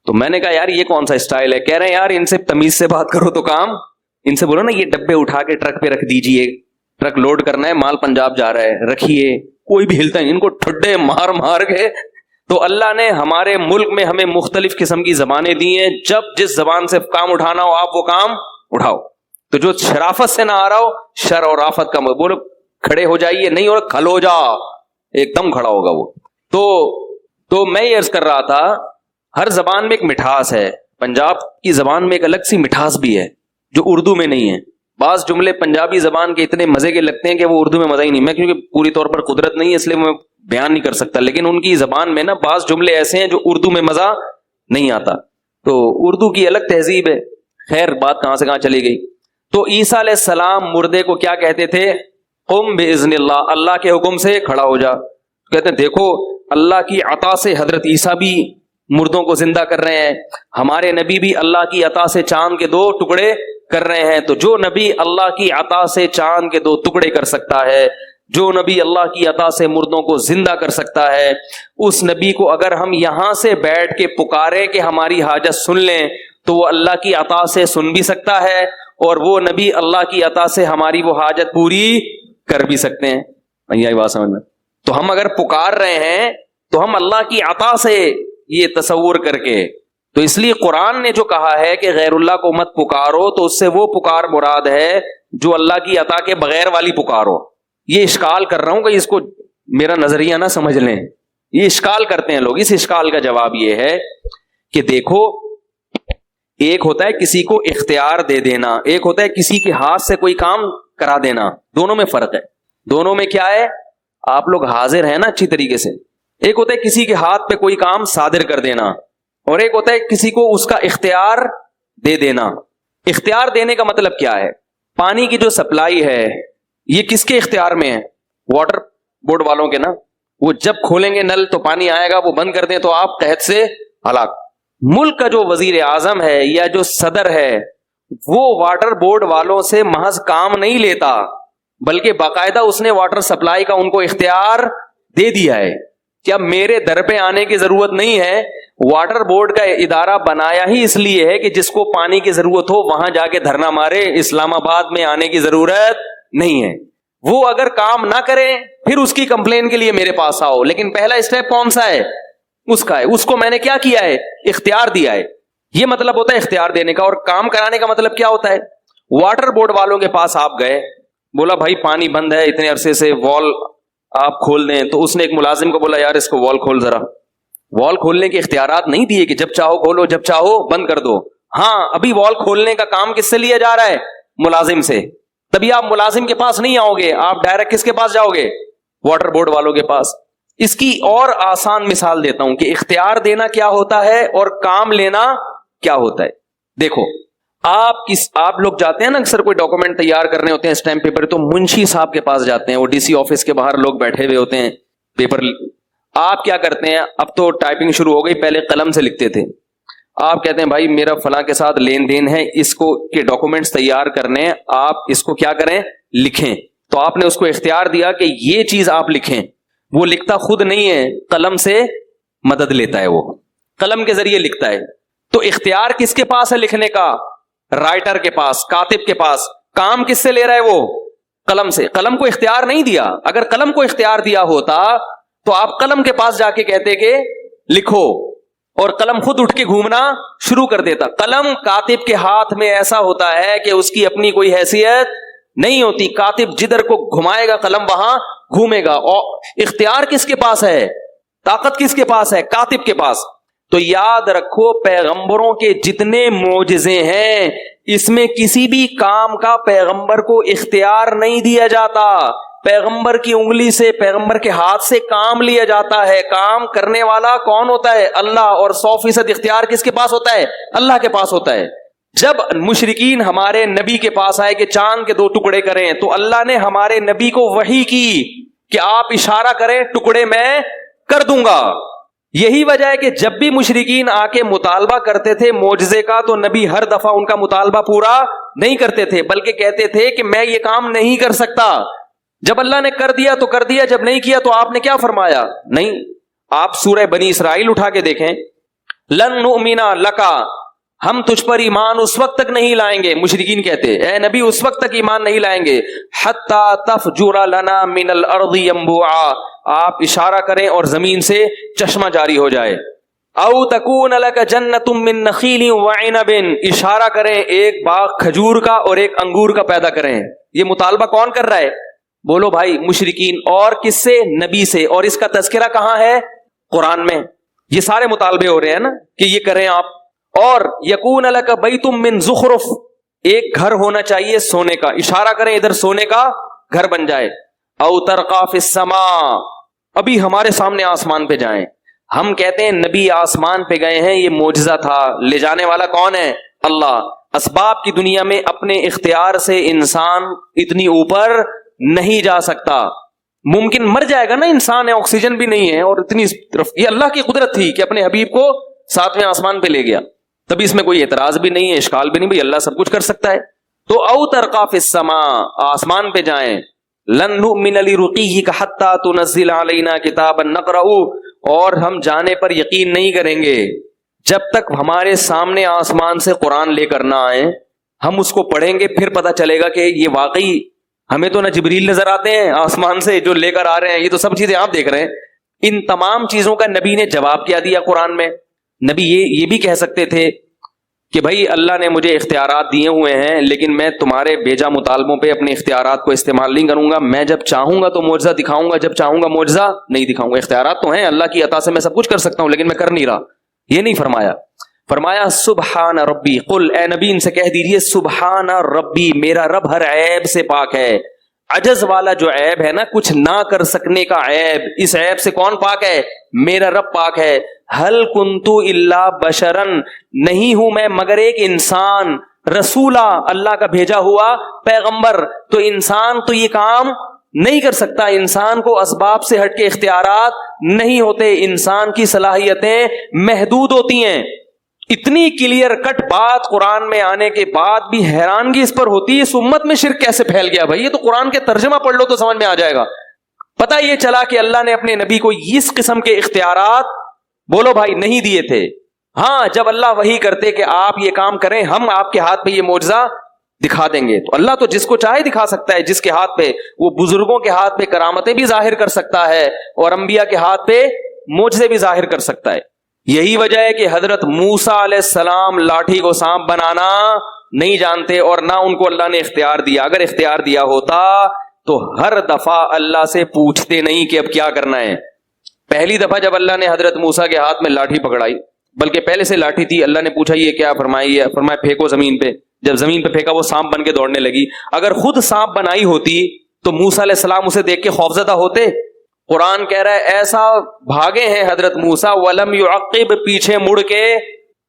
تو میں نے کہا یار یہ کون سا اسٹائل ہے؟ کہہ رہے ہیں یار ان سے تمیز سے بات کرو تو کام، ان سے بولو نا یہ ڈبے اٹھا کے ٹرک پہ رکھ دیجئے، ٹرک لوڈ کرنا ہے، مال پنجاب جا رہا ہے، رکھیے. کوئی بھی ہلتا نہیں، ان کو ٹھڈے مار مار کے. تو اللہ نے ہمارے ملک میں ہمیں مختلف قسم کی زبانیں دی ہیں، جب جس زبان سے کام اٹھانا ہو آپ وہ کام اٹھاؤ. تو جو شرافت سے نہ آ رہا ہو، شر اور آفت کا بولو کھڑے ہو جائیے، نہیں ہو رہا کھلو جا، ایک دم کھڑا ہوگا وہ. تو میں یہ عرض کر رہا تھا، ہر زبان میں ایک مٹھاس ہے. پنجاب کی زبان میں ایک الگ سی مٹھاس بھی ہے جو اردو میں نہیں ہے. بعض جملے پنجابی زبان کے اتنے مزے کے لگتے ہیں کہ وہ اردو میں مزہ ہی نہیں. میں کیونکہ پوری طور پر قدرت نہیں ہے اس لیے میں بیان نہیں کر سکتا، لیکن ان کی زبان میں نا بعض جملے ایسے ہیں جو اردو میں مزہ نہیں آتا. تو اردو کی الگ تہذیب ہے. خیر بات کہاں سے کہاں چلی گئی. تو عیسیٰ علیہ السلام مردے کو کیا کہتے تھے؟ قم باذن اللہ، اللہ کے حکم سے کھڑا ہو جا. کہتے ہیں دیکھو اللہ کی عطا سے حضرت عیسیٰ بھی مردوں کو زندہ کر رہے ہیں، ہمارے نبی بھی اللہ کی عطا سے چاند کے 2 ٹکڑے کر رہے ہیں. تو جو نبی اللہ کی عطا سے چاند کے 2 ٹکڑے کر سکتا ہے، جو نبی اللہ کی عطا سے مردوں کو زندہ کر سکتا ہے، اس نبی کو اگر ہم یہاں سے بیٹھ کے پکاریں کہ ہماری حاجت سن لیں تو وہ اللہ کی عطا سے سن بھی سکتا ہے، اور وہ نبی اللہ کی عطا سے ہماری وہ حاجت پوری کر بھی سکتے ہیں. یہ بات سمجھ میں. تو ہم اگر پکار رہے ہیں تو ہم اللہ کی عطا سے یہ تصور کر کے. تو اس لیے قرآن نے جو کہا ہے کہ غیر اللہ کو مت پکارو، تو اس سے وہ پکار مراد ہے جو اللہ کی عطا کے بغیر والی پکارو. یہ اشکال کر رہا ہوں کہ اس کو میرا نظریہ نہ سمجھ لیں، یہ اشکال کرتے ہیں لوگ. اس اشکال کا جواب یہ ہے کہ دیکھو، ایک ہوتا ہے کسی کو اختیار دے دینا، ایک ہوتا ہے کسی کے ہاتھ سے کوئی کام کرا دینا. دونوں میں فرق ہے. دونوں میں کیا ہے؟ آپ لوگ حاضر ہیں نا اچھی طریقے سے. ایک ہوتا ہے کسی کے ہاتھ پہ کوئی کام صادر کر دینا، اور ایک ہوتا ہے کسی کو اس کا اختیار دے دینا. اختیار دینے کا مطلب کیا ہے؟ پانی کی جو سپلائی ہے یہ کس کے اختیار میں ہے؟ واٹر بورڈ والوں کے نا. وہ جب کھولیں گے نل تو پانی آئے گا، وہ بند کر دیں تو آپ قحط سے ہلاک. ملک کا جو وزیر اعظم ہے یا جو صدر ہے وہ واٹر بورڈ والوں سے محض کام نہیں لیتا، بلکہ باقاعدہ اس نے واٹر سپلائی کا ان کو اختیار دے دیا ہے. کیا میرے در پہ آنے کی ضرورت نہیں ہے، واٹر بورڈ کا ادارہ بنایا ہی اس لیے ہے کہ جس کو پانی کی ضرورت ہو وہاں جا کے دھرنا مارے, اسلام آباد میں آنے کی ضرورت نہیں ہے. وہ اگر کام نہ کرے پھر اس کی کمپلین کے لیے میرے پاس آؤ, لیکن پہلا اسٹیپ کون سا ہے؟ اس کا ہے. اس کو میں نے کیا کیا ہے؟ اختیار دیا ہے. یہ مطلب ہوتا ہے اختیار دینے کا. اور کام کرانے کا مطلب کیا ہوتا ہے؟ واٹر بورڈ والوں کے پاس آپ گئے, بولا بھائی پانی بند ہے اتنے عرصے سے, وال آپ کھول دیں. تو اس نے ایک ملازم کو بولا یار اس کو وال کھول ذرا. وال کھولنے کے اختیارات نہیں دیے کہ جب چاہو کھولو جب چاہو بند کر دو. ہاں ابھی وال کھولنے کا کام کس سے لیا جا رہا ہے؟ ملازم سے. تبھی آپ ملازم کے پاس نہیں آؤ گے, آپ ڈائریکٹ کس کے پاس جاؤ گے؟ واٹر بورڈ والوں کے پاس. اس کی اور آسان مثال دیتا ہوں کہ اختیار دینا کیا ہوتا ہے اور کام لینا کیا ہوتا ہے. دیکھو آپ لوگ جاتے ہیں نا اکثر کوئی ڈاکومنٹ تیار کرنے ہوتے ہیں اسٹیمپ پیپر, تو منشی صاحب کے پاس جاتے ہیں, وہ ڈی سی آفس کے باہر لوگ بیٹھے ہوئے ہوتے ہیں پیپر. آپ کیا کرتے ہیں؟ اب تو ٹائپنگ شروع ہو گئی, پہلے قلم سے لکھتے تھے. آپ کہتے ہیں بھائی میرا فلاں کے ساتھ لین دین ہے, اس کو کے ڈاکومنٹس تیار کرنے, آپ اس کو کیا کریں؟ لکھیں. تو آپ نے اس کو اختیار دیا کہ یہ چیز آپ لکھیں. وہ لکھتا خود نہیں ہے, قلم سے مدد لیتا ہے, وہ قلم کے ذریعے لکھتا ہے. تو اختیار کس کے پاس ہے لکھنے کا؟ رائٹر کے پاس, کاتب کے پاس. کام کس سے لے رہا ہے وہ؟ قلم سے. قلم کو اختیار نہیں دیا. اگر قلم کو اختیار دیا ہوتا تو آپ قلم کے پاس جا کے کہتے کہ لکھو, اور قلم خود اٹھ کے گھومنا شروع کر دیتا. قلم کاتب کے ہاتھ میں ایسا ہوتا ہے کہ اس کی اپنی کوئی حیثیت نہیں ہوتی. کاتب جدھر کو گھمائے گا قلم وہاں گھومے گا. اور اختیار کس کے پاس ہے؟ طاقت کس کے پاس ہے؟ کاتب کے پاس. تو یاد رکھو پیغمبروں کے جتنے معجزے ہیں اس میں کسی بھی کام کا پیغمبر کو اختیار نہیں دیا جاتا. پیغمبر کی انگلی سے, پیغمبر کے ہاتھ سے کام لیا جاتا ہے. کام کرنے والا کون ہوتا ہے؟ اللہ. اور 100% اختیار کس کے پاس ہوتا ہے؟ اللہ کے پاس ہوتا ہے. جب مشرکین ہمارے نبی کے پاس آئے کہ چاند کے 2 ٹکڑے کریں, تو اللہ نے ہمارے نبی کو وحی کی کہ آپ اشارہ کریں ٹکڑے میں کر دوں گا. یہی وجہ ہے کہ جب بھی مشرکین آ کے مطالبہ کرتے تھے معجزے کا, تو نبی ہر دفعہ ان کا مطالبہ پورا نہیں کرتے تھے, بلکہ کہتے تھے کہ میں یہ کام نہیں کر سکتا. جب اللہ نے کر دیا تو کر دیا, جب نہیں کیا تو آپ نے کیا فرمایا؟ نہیں. آپ سورہ بنی اسرائیل اٹھا کے دیکھیں, لن نؤمن لکا, ہم تجھ پر ایمان اس وقت تک نہیں لائیں گے. مشرکین کہتے اے نبی اس وقت تک ایمان نہیں لائیں گے حتی تفجر لنا من الارض ينبوعا, آپ اشارہ کریں اور زمین سے چشمہ جاری ہو جائے. او تکون لک جنت من نخیل وعنب, اشارہ کریں ایک باغ کھجور کا اور ایک انگور کا پیدا کریں. یہ مطالبہ کون کر رہا ہے؟ بولو بھائی مشرکین. اور کس سے؟ نبی سے. اور اس کا تذکرہ کہاں ہے؟ قرآن میں. یہ سارے مطالبے ہو رہے ہیں نا کہ یہ کریں آپ. اور یکون لک بیت من زخرف, ایک گھر ہونا چاہیے سونے کا, اشارہ کریں ادھر سونے کا گھر بن جائے. او ترقی فی السماء, ابھی ہمارے سامنے آسمان پہ جائیں. ہم کہتے ہیں نبی آسمان پہ گئے ہیں, یہ معجزہ تھا, لے جانے والا کون ہے؟ اللہ. اسباب کی دنیا میں اپنے اختیار سے انسان اتنی اوپر نہیں جا سکتا. ممکن مر جائے گا نا انسان, ہے آکسیجن بھی نہیں ہے, اور اتنی طرف یہ اللہ کی قدرت تھی کہ اپنے حبیب کو 7ویں آسمان پہ لے گیا. تبھی اس میں کوئی اعتراض بھی نہیں ہے, اشکال بھی نہیں, بھائی اللہ سب کچھ کر سکتا ہے. تو او ترقی فی السماء, آسمان پہ جائیں. لن نؤمن لرقیک حتی تنزل علینا کتابا نقرأ, اور ہم جانے پر یقین نہیں کریں گے جب تک ہمارے سامنے آسمان سے قرآن لے کر نہ آئے. ہم اس کو پڑھیں گے پھر پتہ چلے گا کہ یہ واقعی, ہمیں تو نہ جبریل نظر آتے ہیں آسمان سے جو لے کر آ رہے ہیں, یہ تو سب چیزیں آپ دیکھ رہے ہیں. ان تمام چیزوں کا نبی نے جواب کیا دیا قرآن میں. نبی یہ بھی کہہ سکتے تھے کہ بھائی اللہ نے مجھے اختیارات دیے ہوئے ہیں, لیکن میں تمہارے بیجا مطالبوں پہ اپنے اختیارات کو استعمال نہیں کروں گا. میں جب چاہوں گا تو معجزہ دکھاؤں گا, جب چاہوں گا معجزہ نہیں دکھاؤں گا. اختیارات تو ہیں اللہ کی عطا سے, میں سب کچھ کر سکتا ہوں, لیکن میں کر نہیں رہا. یہ نہیں فرمایا. فرمایا سبحان ربی, قل اے نبی ان سے کہہ دیجیے سبحان ربی, میرا رب ہر عیب سے پاک ہے. عجز والا جو عیب ہے نا, کچھ نہ کر سکنے کا عیب, اس عیب سے کون پاک ہے؟ میرا رب پاک ہے. ہل کنتو الا بشرن, نہیں ہوں میں مگر ایک انسان, رسولا, اللہ کا بھیجا ہوا پیغمبر. تو انسان تو یہ کام نہیں کر سکتا. انسان کو اسباب سے ہٹ کے اختیارات نہیں ہوتے, انسان کی صلاحیتیں محدود ہوتی ہیں. اتنی کلیئر کٹ بات قرآن میں آنے کے بعد بھی حیرانگی اس پر ہوتی ہے, اس امت میں شرک کیسے پھیل گیا بھائی. یہ تو قرآن کے ترجمہ پڑھ لو تو سمجھ میں آ جائے گا. پتہ یہ چلا کہ اللہ نے اپنے نبی کو اس قسم کے اختیارات بولو بھائی نہیں دیے تھے. ہاں جب اللہ وحی کرتے کہ آپ یہ کام کریں, ہم آپ کے ہاتھ پہ یہ معجزہ دکھا دیں گے, تو اللہ تو جس کو چاہے دکھا سکتا ہے. جس کے ہاتھ پہ, وہ بزرگوں کے ہاتھ پہ کرامتیں بھی ظاہر کر سکتا ہے اور انبیاء کے ہاتھ پہ معجزے بھی ظاہر کر سکتا ہے. یہی وجہ ہے کہ حضرت موسیٰ علیہ السلام لاٹھی کو سانپ بنانا نہیں جانتے اور نہ ان کو اللہ نے اختیار دیا. اگر اختیار دیا ہوتا تو ہر دفعہ اللہ سے پوچھتے نہیں کہ اب کیا کرنا ہے. پہلی دفعہ جب اللہ نے حضرت موسیٰ کے ہاتھ میں لاٹھی پکڑائی, بلکہ پہلے سے لاٹھی تھی, اللہ نے پوچھا یہ کیا, فرمایا پھینکو زمین پہ. جب زمین پہ پھینکا وہ سانپ بن کے دوڑنے لگی. اگر خود سانپ بنائی ہوتی تو موسیٰ علیہ السلام اسے دیکھ کے خوفزدہ ہوتے. قرآن کہہ رہا ہے ایسا بھاگے ہیں حضرت موسیٰ, ولم یعقب, پیچھے مڑ کے,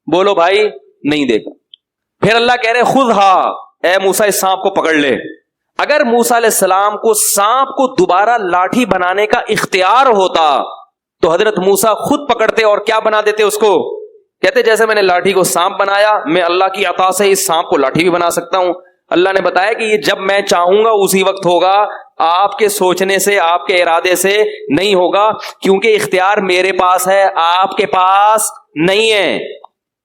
بولو بھائی, نہیں دیکھا. پھر اللہ کہہ رہے خذھا, اے موسیٰ اس سانپ کو پکڑ لے. اگر موسیٰ علیہ السلام کو سانپ کو دوبارہ لاٹھی بنانے کا اختیار ہوتا تو حضرت موسیٰ خود پکڑتے اور کیا بنا دیتے اس کو. کہتے جیسے میں نے لاٹھی کو سانپ بنایا, میں اللہ کی عطا سے اس سانپ کو لاٹھی بھی بنا سکتا ہوں. اللہ نے بتایا کہ یہ جب میں چاہوں گا اسی وقت ہوگا, آپ کے سوچنے سے, آپ کے ارادے سے نہیں ہوگا, کیونکہ اختیار میرے پاس ہے, آپ کے پاس نہیں ہے.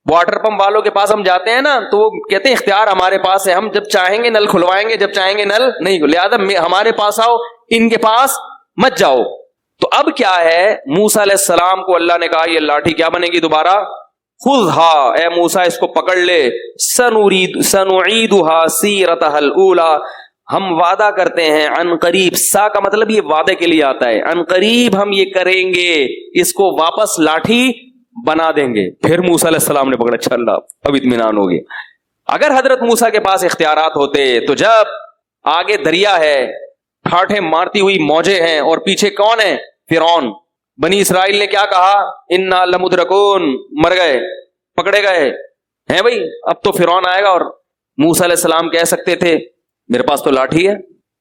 واٹر پمپ والوں کے پاس ہم جاتے ہیں نا تو وہ کہتے ہیں اختیار ہمارے پاس ہے, ہم جب چاہیں گے نل کھلوائیں گے, جب چاہیں گے نل نہیں, لہٰذا ہمارے پاس آؤ, ان کے پاس مت جاؤ. تو اب کیا ہے, موسیٰ علیہ السلام کو اللہ نے کہا یہ لاٹھی کیا بنے گی دوبارہ, خذھا, اے موسیٰ اس کو پکڑ لے, سنعیدھا سیرتھا الاولی, ہم وعدہ کرتے ہیں عن قریب, سا کا مطلب یہ وعدے کے لیے آتا ہے, عن قریب ہم یہ کریں گے, اس کو واپس لاٹھی بنا دیں گے. پھر موسیٰ علیہ السلام نے پکڑا, اچھا اللہ اب اطمینان ہو گیا. اگر حضرت موسیٰ کے پاس اختیارات ہوتے تو جب آگے دریا ہے, ٹھاٹھیں مارتی ہوئی موجیں ہیں, اور پیچھے کون ہے, فرعون, بنی اسرائیل نے کیا کہا, انا لمدرکون, مر گئے, پکڑے گئے ہیں بھائی, اب تو فرعون آئے گا. اور موسیٰ علیہ السلام کہہ سکتے تھے میرے پاس تو لاٹھی ہے,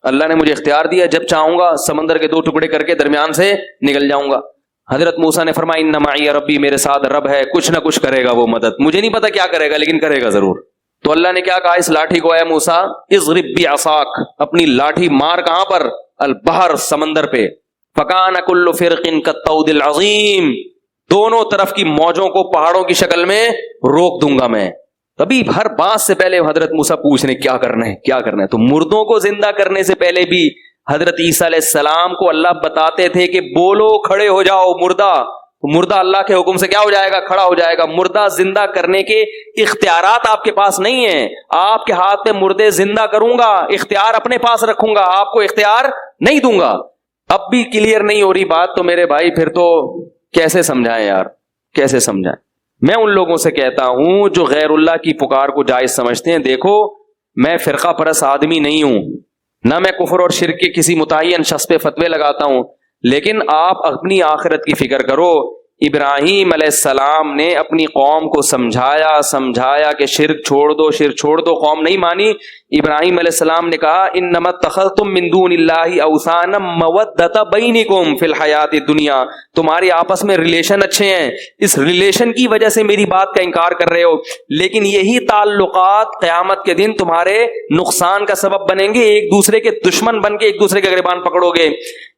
اللہ نے مجھے اختیار دیا, جب چاہوں گا سمندر کے 2 ٹکڑے کر کے درمیان سے نکل جاؤں گا. حضرت موسیٰ نے فرمایا ان معی ربی, میرے ساتھ رب ہے, کچھ نہ کچھ کرے گا وہ مدد, مجھے نہیں پتا کیا کرے گا لیکن کرے گا ضرور. تو اللہ نے کیا کہا اس لاٹھی کو, اے موسیٰ اضرب بعصاک, اپنی لاٹھی مار کہاں پر, البحر, سمندر پہ. فکان کل فرق کالطود العظیم, دونوں طرف کی موجوں کو پہاڑوں کی شکل میں روک دوں گا میں. تبھی ہر بات سے پہلے حضرت موسیٰ پوچھ رہے کیا کرنا ہے, کیا کرنا ہے. تو مردوں کو زندہ کرنے سے پہلے بھی حضرت عیسیٰ علیہ السلام کو اللہ بتاتے تھے کہ بولو کھڑے ہو جاؤ, مردہ اللہ کے حکم سے کیا ہو جائے گا, کھڑا ہو جائے گا. مردہ زندہ کرنے کے اختیارات آپ کے پاس نہیں ہیں, آپ کے ہاتھ پہ مردے زندہ کروں گا, اختیار اپنے پاس رکھوں گا, آپ کو اختیار نہیں دوں گا. اب بھی کلیئر نہیں ہو رہی بات تو میرے بھائی پھر تو کیسے سمجھائیں یار, کیسے سمجھائیں. میں ان لوگوں سے کہتا ہوں جو غیر اللہ کی پکار کو جائز سمجھتے ہیں, دیکھو میں فرقہ پرست آدمی نہیں ہوں, نہ میں کفر اور شرک کے کسی متعین شخص پہ فتوے لگاتا ہوں, لیکن آپ اپنی آخرت کی فکر کرو. ابراہیم علیہ السلام نے اپنی قوم کو سمجھایا کہ شرک چھوڑ دو, قوم نہیں مانی. ابراہیم علیہ السلام نے کہا انما اتخذتم من دون اللہ اوثانا مودۃ بینکم فی الحیات الدنیا, تمہارے آپس میں ریلیشن اچھے ہیں, اس ریلیشن کی وجہ سے میری بات کا انکار کر رہے ہو, لیکن یہی تعلقات قیامت کے دن تمہارے نقصان کا سبب بنیں گے, ایک دوسرے کے دشمن بن کے ایک دوسرے کے گریبان پکڑو گے.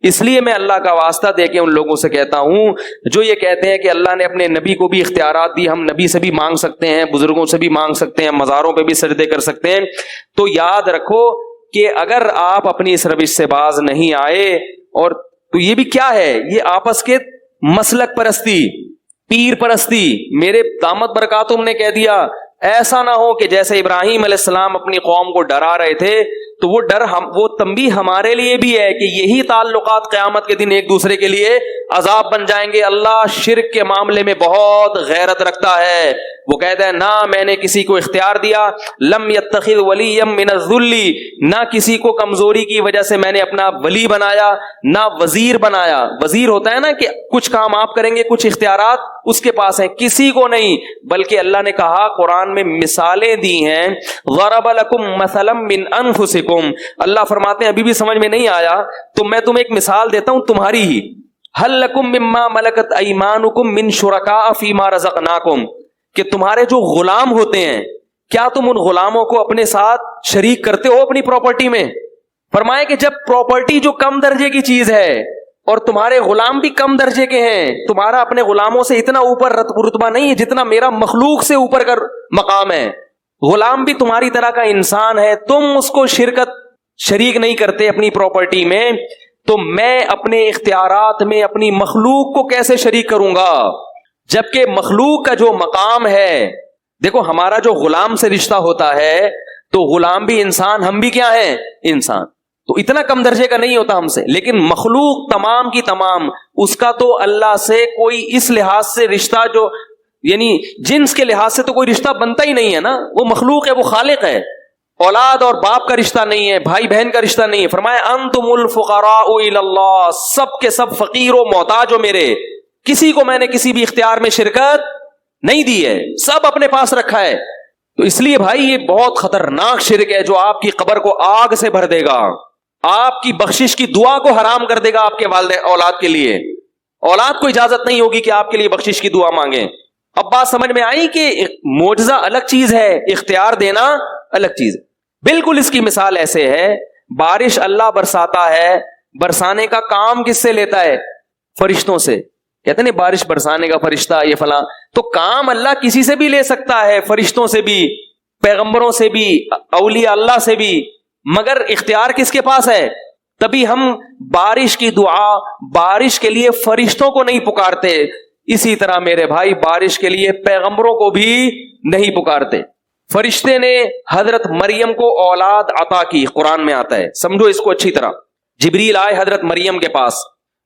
اس لیے میں اللہ کا واسطہ دے کے ان لوگوں سے کہتا ہوں جو یہ کہتے ہیں کہ اللہ نے اپنے نبی کو بھی اختیارات دی, ہم نبی سے بھی مانگ سکتے ہیں, بزرگوں سے بھی مانگ سکتے ہیں, مزاروں پہ بھی سجدے کر سکتے ہیں, تو یاد رکھو کہ اگر آپ اپنی اس روش سے باز نہیں آئے, اور تو یہ بھی کیا ہے, یہ آپس کے مسلک پرستی, پیر پرستی. میرے دامت برکاتہم نے کہہ دیا ایسا نہ ہو کہ جیسے ابراہیم علیہ السلام اپنی قوم کو ڈرا رہے تھے, تو وہ ڈر وہ تنبیہ ہمارے لیے بھی ہے کہ یہی تعلقات قیامت کے دن ایک دوسرے کے لیے عذاب بن جائیں گے. اللہ شرک کے معاملے میں بہت غیرت رکھتا ہے, وہ کہتا ہے نہ میں نے کسی کو اختیار دیا, لم یتخذ ولیا من الذل, نہ کسی کو کمزوری کی وجہ سے میں نے اپنا ولی بنایا, نہ وزیر بنایا. وزیر ہوتا ہے نا کہ کچھ کام آپ کریں گے, کچھ اختیارات اس کے پاس ہیں, کسی کو نہیں. بلکہ اللہ نے کہا قرآن میں مثالیں دی ہیں, ضرب لکم مثلا من انفسکم, اللہ فرماتے ہیں ابھی بھی سمجھ میں نہیں آیا تو میں تمہیں ایک مثال دیتا ہوں تمہاری ہی. هل لکم مما ملکت ایمانکم من شرکاء فیما رزقناکم, کہ تمہارے جو غلام ہوتے ہیں کیا تم ان غلاموں کو اپنے ساتھ شریک کرتے ہو اپنی پراپرٹی میں. فرمائے کہ جب پراپرٹی جو کم درجے کی چیز ہے اور تمہارے غلام بھی کم درجے کے ہیں. تمہارا اپنے غلاموں سے اتنا اوپر رتبہ نہیں ہے جتنا میرا مخلوق سے اوپر کا مقام ہے. غلام بھی تمہاری طرح کا انسان ہے, تم اس کو شریک نہیں کرتے اپنی پراپرٹی میں, تو میں اپنے اختیارات میں اپنی مخلوق کو کیسے شریک کروں گا؟ جبکہ مخلوق کا جو مقام ہے, دیکھو ہمارا جو غلام سے رشتہ ہوتا ہے تو غلام بھی انسان, ہم بھی کیا ہیں؟ انسان. تو اتنا کم درجے کا نہیں ہوتا ہم سے, لیکن مخلوق تمام کی تمام اس کا تو اللہ سے کوئی اس لحاظ سے رشتہ, جو یعنی جنس کے لحاظ سے تو کوئی رشتہ بنتا ہی نہیں ہے نا. وہ مخلوق ہے, وہ خالق ہے. اولاد اور باپ کا رشتہ نہیں ہے, بھائی بہن کا رشتہ نہیں ہے. فرمایا انتم الفقراء الی اللہ, سب کے سب فقیر و محتاج ہو میرے, کسی کو میں نے کسی بھی اختیار میں شرکت نہیں دی ہے, سب اپنے پاس رکھا ہے. تو اس لیے بھائی یہ بہت خطرناک شرک ہے جو آپ کی قبر کو آگ سے بھر دے گا, آپ کی بخشش کی دعا کو حرام کر دے گا آپ کے والد اولاد کے لیے. اولاد کو اجازت نہیں ہوگی کہ آپ کے لیے بخشش کی دعا مانگیں. اب بات سمجھ میں آئی کہ معجزہ الگ چیز ہے, اختیار دینا الگ چیز ہے. بالکل اس کی مثال ایسے ہے, بارش اللہ برساتا ہے, برسانے کا کام کس سے لیتا ہے؟ فرشتوں سے. کہتے ہیں بارش برسانے کا فرشتہ یہ فلاں, تو کام اللہ کسی سے بھی لے سکتا ہے, فرشتوں سے بھی, پیغمبروں سے بھی, اولیاء اللہ سے بھی, مگر اختیار کس کے پاس ہے؟ تبھی ہم بارش کی دعا, بارش کے لیے فرشتوں کو نہیں پکارتے, اسی طرح میرے بھائی بارش کے لیے پیغمبروں کو بھی نہیں پکارتے. فرشتے نے حضرت مریم کو اولاد عطا کی, قرآن میں آتا ہے, سمجھو اس کو اچھی طرح. جبریل آئے حضرت مریم کے پاس,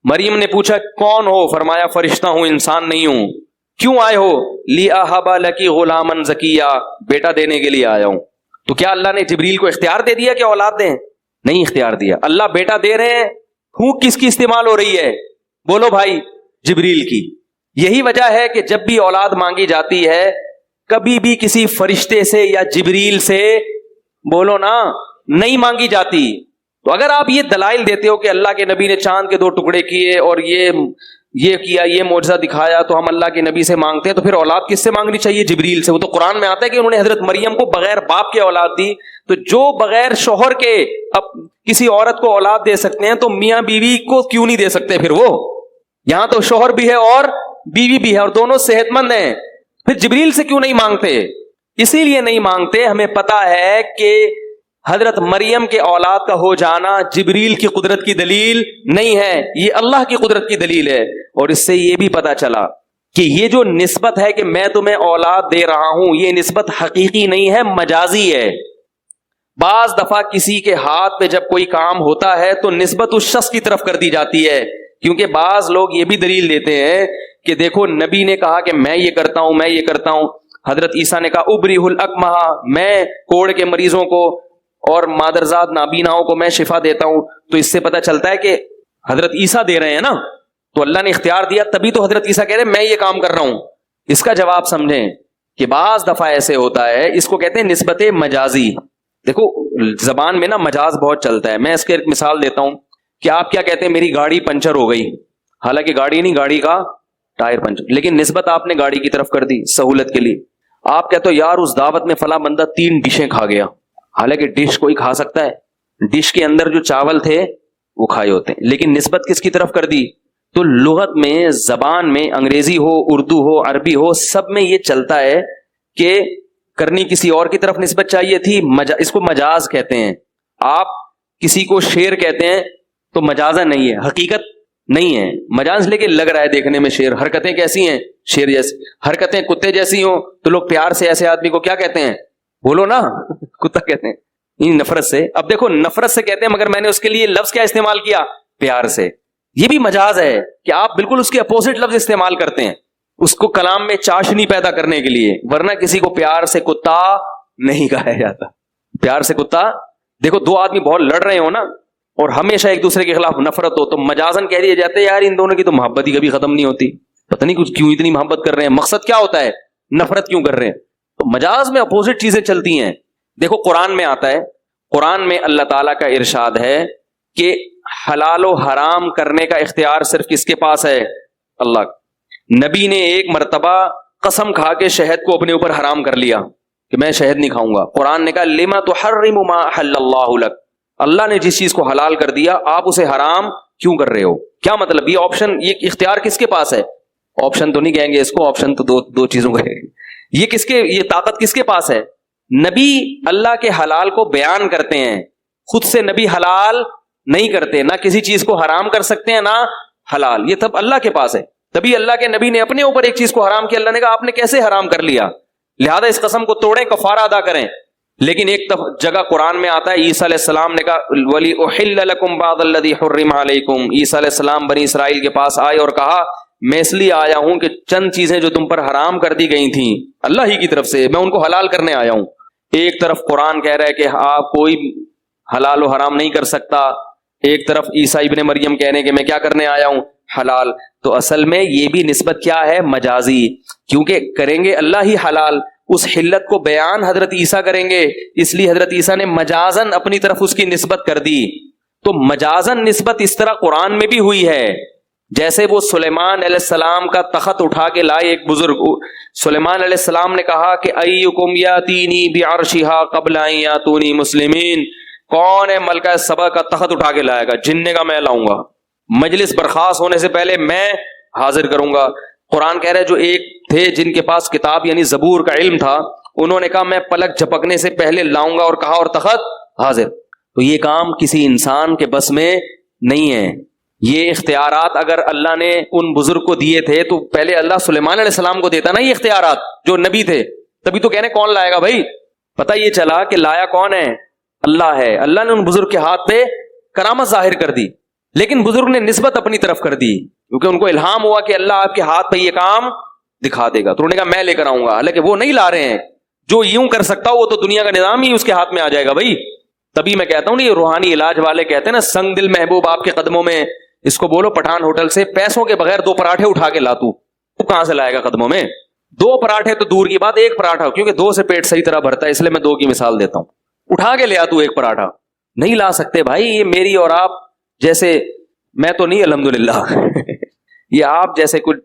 مریم نے پوچھا کون ہو؟ فرمایا فرشتہ ہوں, انسان نہیں ہوں. کیوں آئے ہو؟ لِأَهَبَ لَكِ غُلَامًا زَكِيًّا, بیٹا دینے کے لیے آیا ہوں. تو کیا اللہ نے جبریل کو اختیار دے دیا کہ اولاد دیں؟ نہیں اختیار دیا. اللہ بیٹا دے رہے ہیں, ہوں کس کی استعمال ہو رہی ہے؟ بولو بھائی, جبریل کی. یہی وجہ ہے کہ جب بھی اولاد مانگی جاتی ہے کبھی بھی کسی فرشتے سے یا جبریل سے, بولو نا, نہیں مانگی جاتی. تو اگر آپ یہ دلائل دیتے ہو کہ اللہ کے نبی نے چاند کے 2 ٹکڑے کیے اور یہ کیا, یہ معجزہ دکھایا, تو ہم اللہ کے نبی سے مانگتے ہیں, تو پھر اولاد کس سے مانگنی چاہیے؟ جبریل سے. وہ تو قرآن میں آتا ہے کہ انہوں نے حضرت مریم کو بغیر باپ کے اولاد دی. تو جو بغیر شوہر کے اب کسی عورت کو اولاد دے سکتے ہیں تو میاں بیوی کو کیوں نہیں دے سکتے؟ پھر وہ یہاں تو شوہر بھی ہے اور بیوی بھی ہے اور دونوں صحت مند ہیں, پھر جبریل سے کیوں نہیں مانگتے؟ اسی لیے نہیں مانگتے, ہمیں پتا ہے کہ حضرت مریم کے اولاد کا ہو جانا جبریل کی قدرت کی دلیل نہیں ہے, یہ اللہ کی قدرت کی دلیل ہے. اور اس سے یہ بھی پتا چلا کہ یہ جو نسبت ہے کہ میں تمہیں اولاد دے رہا ہوں, یہ نسبت حقیقی نہیں ہے, مجازی ہے. بعض دفعہ کسی کے ہاتھ پہ جب کوئی کام ہوتا ہے تو نسبت اس شخص کی طرف کر دی جاتی ہے, کیونکہ بعض لوگ یہ بھی دلیل دیتے ہیں کہ دیکھو نبی نے کہا کہ میں یہ کرتا ہوں, میں یہ کرتا ہوں. حضرت عیسیٰ نے کہا ابریح الاکمہ, میں کوڑ کے مریضوں کو اور مادرزاد نابیناؤں کو میں شفا دیتا ہوں. تو اس سے پتہ چلتا ہے کہ حضرت عیسیٰ دے رہے ہیں نا, تو اللہ نے اختیار دیا, تبھی تو حضرت عیسیٰ کہہ رہے ہیں میں یہ کام کر رہا ہوں. اس کا جواب سمجھیں کہ بعض دفعہ ایسے ہوتا ہے, اس کو کہتے ہیں نسبت مجازی. دیکھو زبان میں نا مجاز بہت چلتا ہے. میں اس کے ایک مثال دیتا ہوں کہ آپ کیا کہتے ہیں میری گاڑی پنچر ہو گئی, حالانکہ گاڑی نہیں, گاڑی کا ٹائر پنچر, لیکن نسبت آپ نے گاڑی کی طرف کر دی سہولت کے لیے. آپ کہتے ہو یار اس دعوت میں فلاں بندہ 3 ڈشیں کھا گیا, حالانکہ ڈش کوئی کھا سکتا ہے, ڈش کے اندر جو چاول تھے وہ کھائے ہوتے ہیں, لیکن نسبت کس کی طرف کر دی؟ تو لغت میں, زبان میں, انگریزی ہو, اردو ہو, عربی ہو, سب میں یہ چلتا ہے کہ کرنی کسی اور کی طرف نسبت چاہیے تھی, اس کو مجاز کہتے ہیں. آپ کسی کو شیر کہتے ہیں تو مجازہ نہیں ہے, حقیقت نہیں ہے, مجاز لے کے لگ رہا ہے دیکھنے میں شیر. حرکتیں کیسی ہیں؟ شیر جیسی. حرکتیں کتے جیسی ہوں تو لوگ پیار سے ایسے آدمی کو کیا کہتے ہیں؟ بولو نا, کتا کہتے ہیں, نفرت سے. اب دیکھو نفرت سے کہتے ہیں, مگر میں نے اس کے لیے لفظ کیا استعمال کیا؟ پیار سے. یہ بھی مجاز ہے کہ آپ بالکل اس کے اپوزٹ لفظ استعمال کرتے ہیں اس کو کلام میں چاشنی پیدا کرنے کے لیے, ورنہ کسی کو پیار سے کتا نہیں کہا جاتا. پیار سے کتا, دیکھو 2 آدمی بہت لڑ رہے ہو نا اور ہمیشہ ایک دوسرے کے خلاف نفرت ہو تو مجازن کہہ دیے جاتے ہیں یار ان دونوں کی تو محبت ہی کبھی ختم نہیں ہوتی, پتہ نہیں کچھ کیوں اتنی محبت کر رہے ہیں, مقصد کیا ہوتا ہے, نفرت کیوں کر رہے ہیں. تو مجاز میں اپوزٹ چیزیں چلتی ہیں. دیکھو قرآن میں آتا ہے, قرآن میں اللہ تعالیٰ کا ارشاد ہے کہ حلال و حرام کرنے کا اختیار صرف کس کے پاس ہے؟ اللہ. نبی نے ایک مرتبہ قسم کھا کے شہد کو اپنے اوپر حرام کر لیا کہ میں شہد نہیں کھاؤں گا. قرآن نے کہا لما تحرم ما حل اللہ لک, اللہ نے جس چیز کو حلال کر دیا آپ اسے حرام کیوں کر رہے ہو؟ کیا مطلب؟ یہ آپشن، یہ اختیار کس کے پاس ہے؟ آپشن تو نہیں کہیں گے اس کو، آپشن تو دو چیزوں کا ہے. یہ کس کے، یہ طاقت کس کے پاس ہے؟ نبی اللہ کے حلال کو بیان کرتے ہیں، خود سے نبی حلال نہیں کرتے، نہ کسی چیز کو حرام کر سکتے ہیں نہ حلال، یہ سب اللہ کے پاس ہے. تبھی اللہ کے نبی نے اپنے اوپر ایک چیز کو حرام کیا، اللہ نے کہا آپ نے کیسے حرام کر لیا، لہذا اس قسم کو توڑیں، کفارہ ادا کریں. لیکن ایک جگہ قرآن میں آتا ہے عیسیٰ علیہ السلام نے کہا وَلِأُحِلَّ لَكُمْ بَعْضَ الَّذِي حُرِّمَ عَلَيْكُمْ. عیسیٰ علیہ السلام بنی اسرائیل کے پاس آئے اور کہا میں اس لیے آیا ہوں کہ چند چیزیں جو تم پر حرام کر دی گئی تھیں اللہ ہی کی طرف سے، میں ان کو حلال کرنے آیا ہوں. ایک طرف قرآن کہہ رہا ہے کہ آپ کوئی حلال و حرام نہیں کر سکتا، ایک طرف عیسیٰ ابن مریم کہہ رہے ہیں کہ میں کیا کرنے آیا ہوں، حلال. تو اصل میں یہ بھی نسبت کیا ہے؟ مجازی، کیونکہ کریں گے اللہ ہی حلال، اس حلت کو بیان حضرت عیسیٰ کریں گے، اس لیے حضرت عیسیٰ نے مجازن اپنی طرف اس کی نسبت کر دی. تو مجازن نسبت اس طرح قرآن میں بھی ہوئی ہے، جیسے وہ سلیمان علیہ السلام کا تخت اٹھا کے لائے ایک بزرگ. سلیمان علیہ السلام نے کہا کہ ایکم یاتینی بعرشہا قبل ان یاتونی مسلمین، کون ہے ملکہ سبا کا تخت اٹھا کے لائے گا؟ جننے کا میں لاؤں گا، مجلس برخاست ہونے سے پہلے میں حاضر کروں گا. قرآن کہہ رہے جو ایک تھے جن کے پاس کتاب یعنی زبور کا علم تھا، انہوں نے کہا میں پلک جھپکنے سے پہلے لاؤں گا، اور کہا اور تخت حاضر. تو یہ کام کسی انسان کے بس میں نہیں ہے. یہ اختیارات اگر اللہ نے ان بزرگ کو دیے تھے تو پہلے اللہ سلیمان علیہ السلام کو دیتا نا یہ اختیارات جو نبی تھے. تبھی تو کہنے کون لائے گا بھائی. پتہ یہ چلا کہ لایا کون ہے؟ اللہ ہے. اللہ نے ان بزرگ کے ہاتھ پہ کرامت ظاہر کر دی، لیکن بزرگ نے نسبت اپنی طرف کر دی کیونکہ ان کو الہام ہوا کہ اللہ آپ کے ہاتھ پہ یہ کام دکھا دے گا. تو انہوں نے کہا میں لے کر آؤں گا، حالانکہ وہ نہیں لا رہے ہیں. جو یوں کر سکتا ہو وہ تو دنیا کا نظام ہی اس کے ہاتھ میں آ جائے گا بھائی. تبھی میں کہتا ہوں نا، یہ روحانی علاج والے کہتے ہیں نا سنگ دل محبوب آپ کے قدموں میں، اس کو بولو پٹھان ہوٹل سے پیسوں کے بغیر 2 پراٹھے اٹھا کے لا، تو کہاں سے لائے گا قدموں میں؟ 2 پراٹھے تو دور کی بات، 1 پراٹھا، کیونکہ 2 سے پیٹ صحیح طرح بھرتا ہے اس لیے میں 2 کی مثال دیتا ہوں. اٹھا کے لے آ تو 1 پراٹھا نہیں لا سکتے بھائی. یہ میری اور آپ جیسے، میں تو نہیں الحمدللہ یہ آپ جیسے کچھ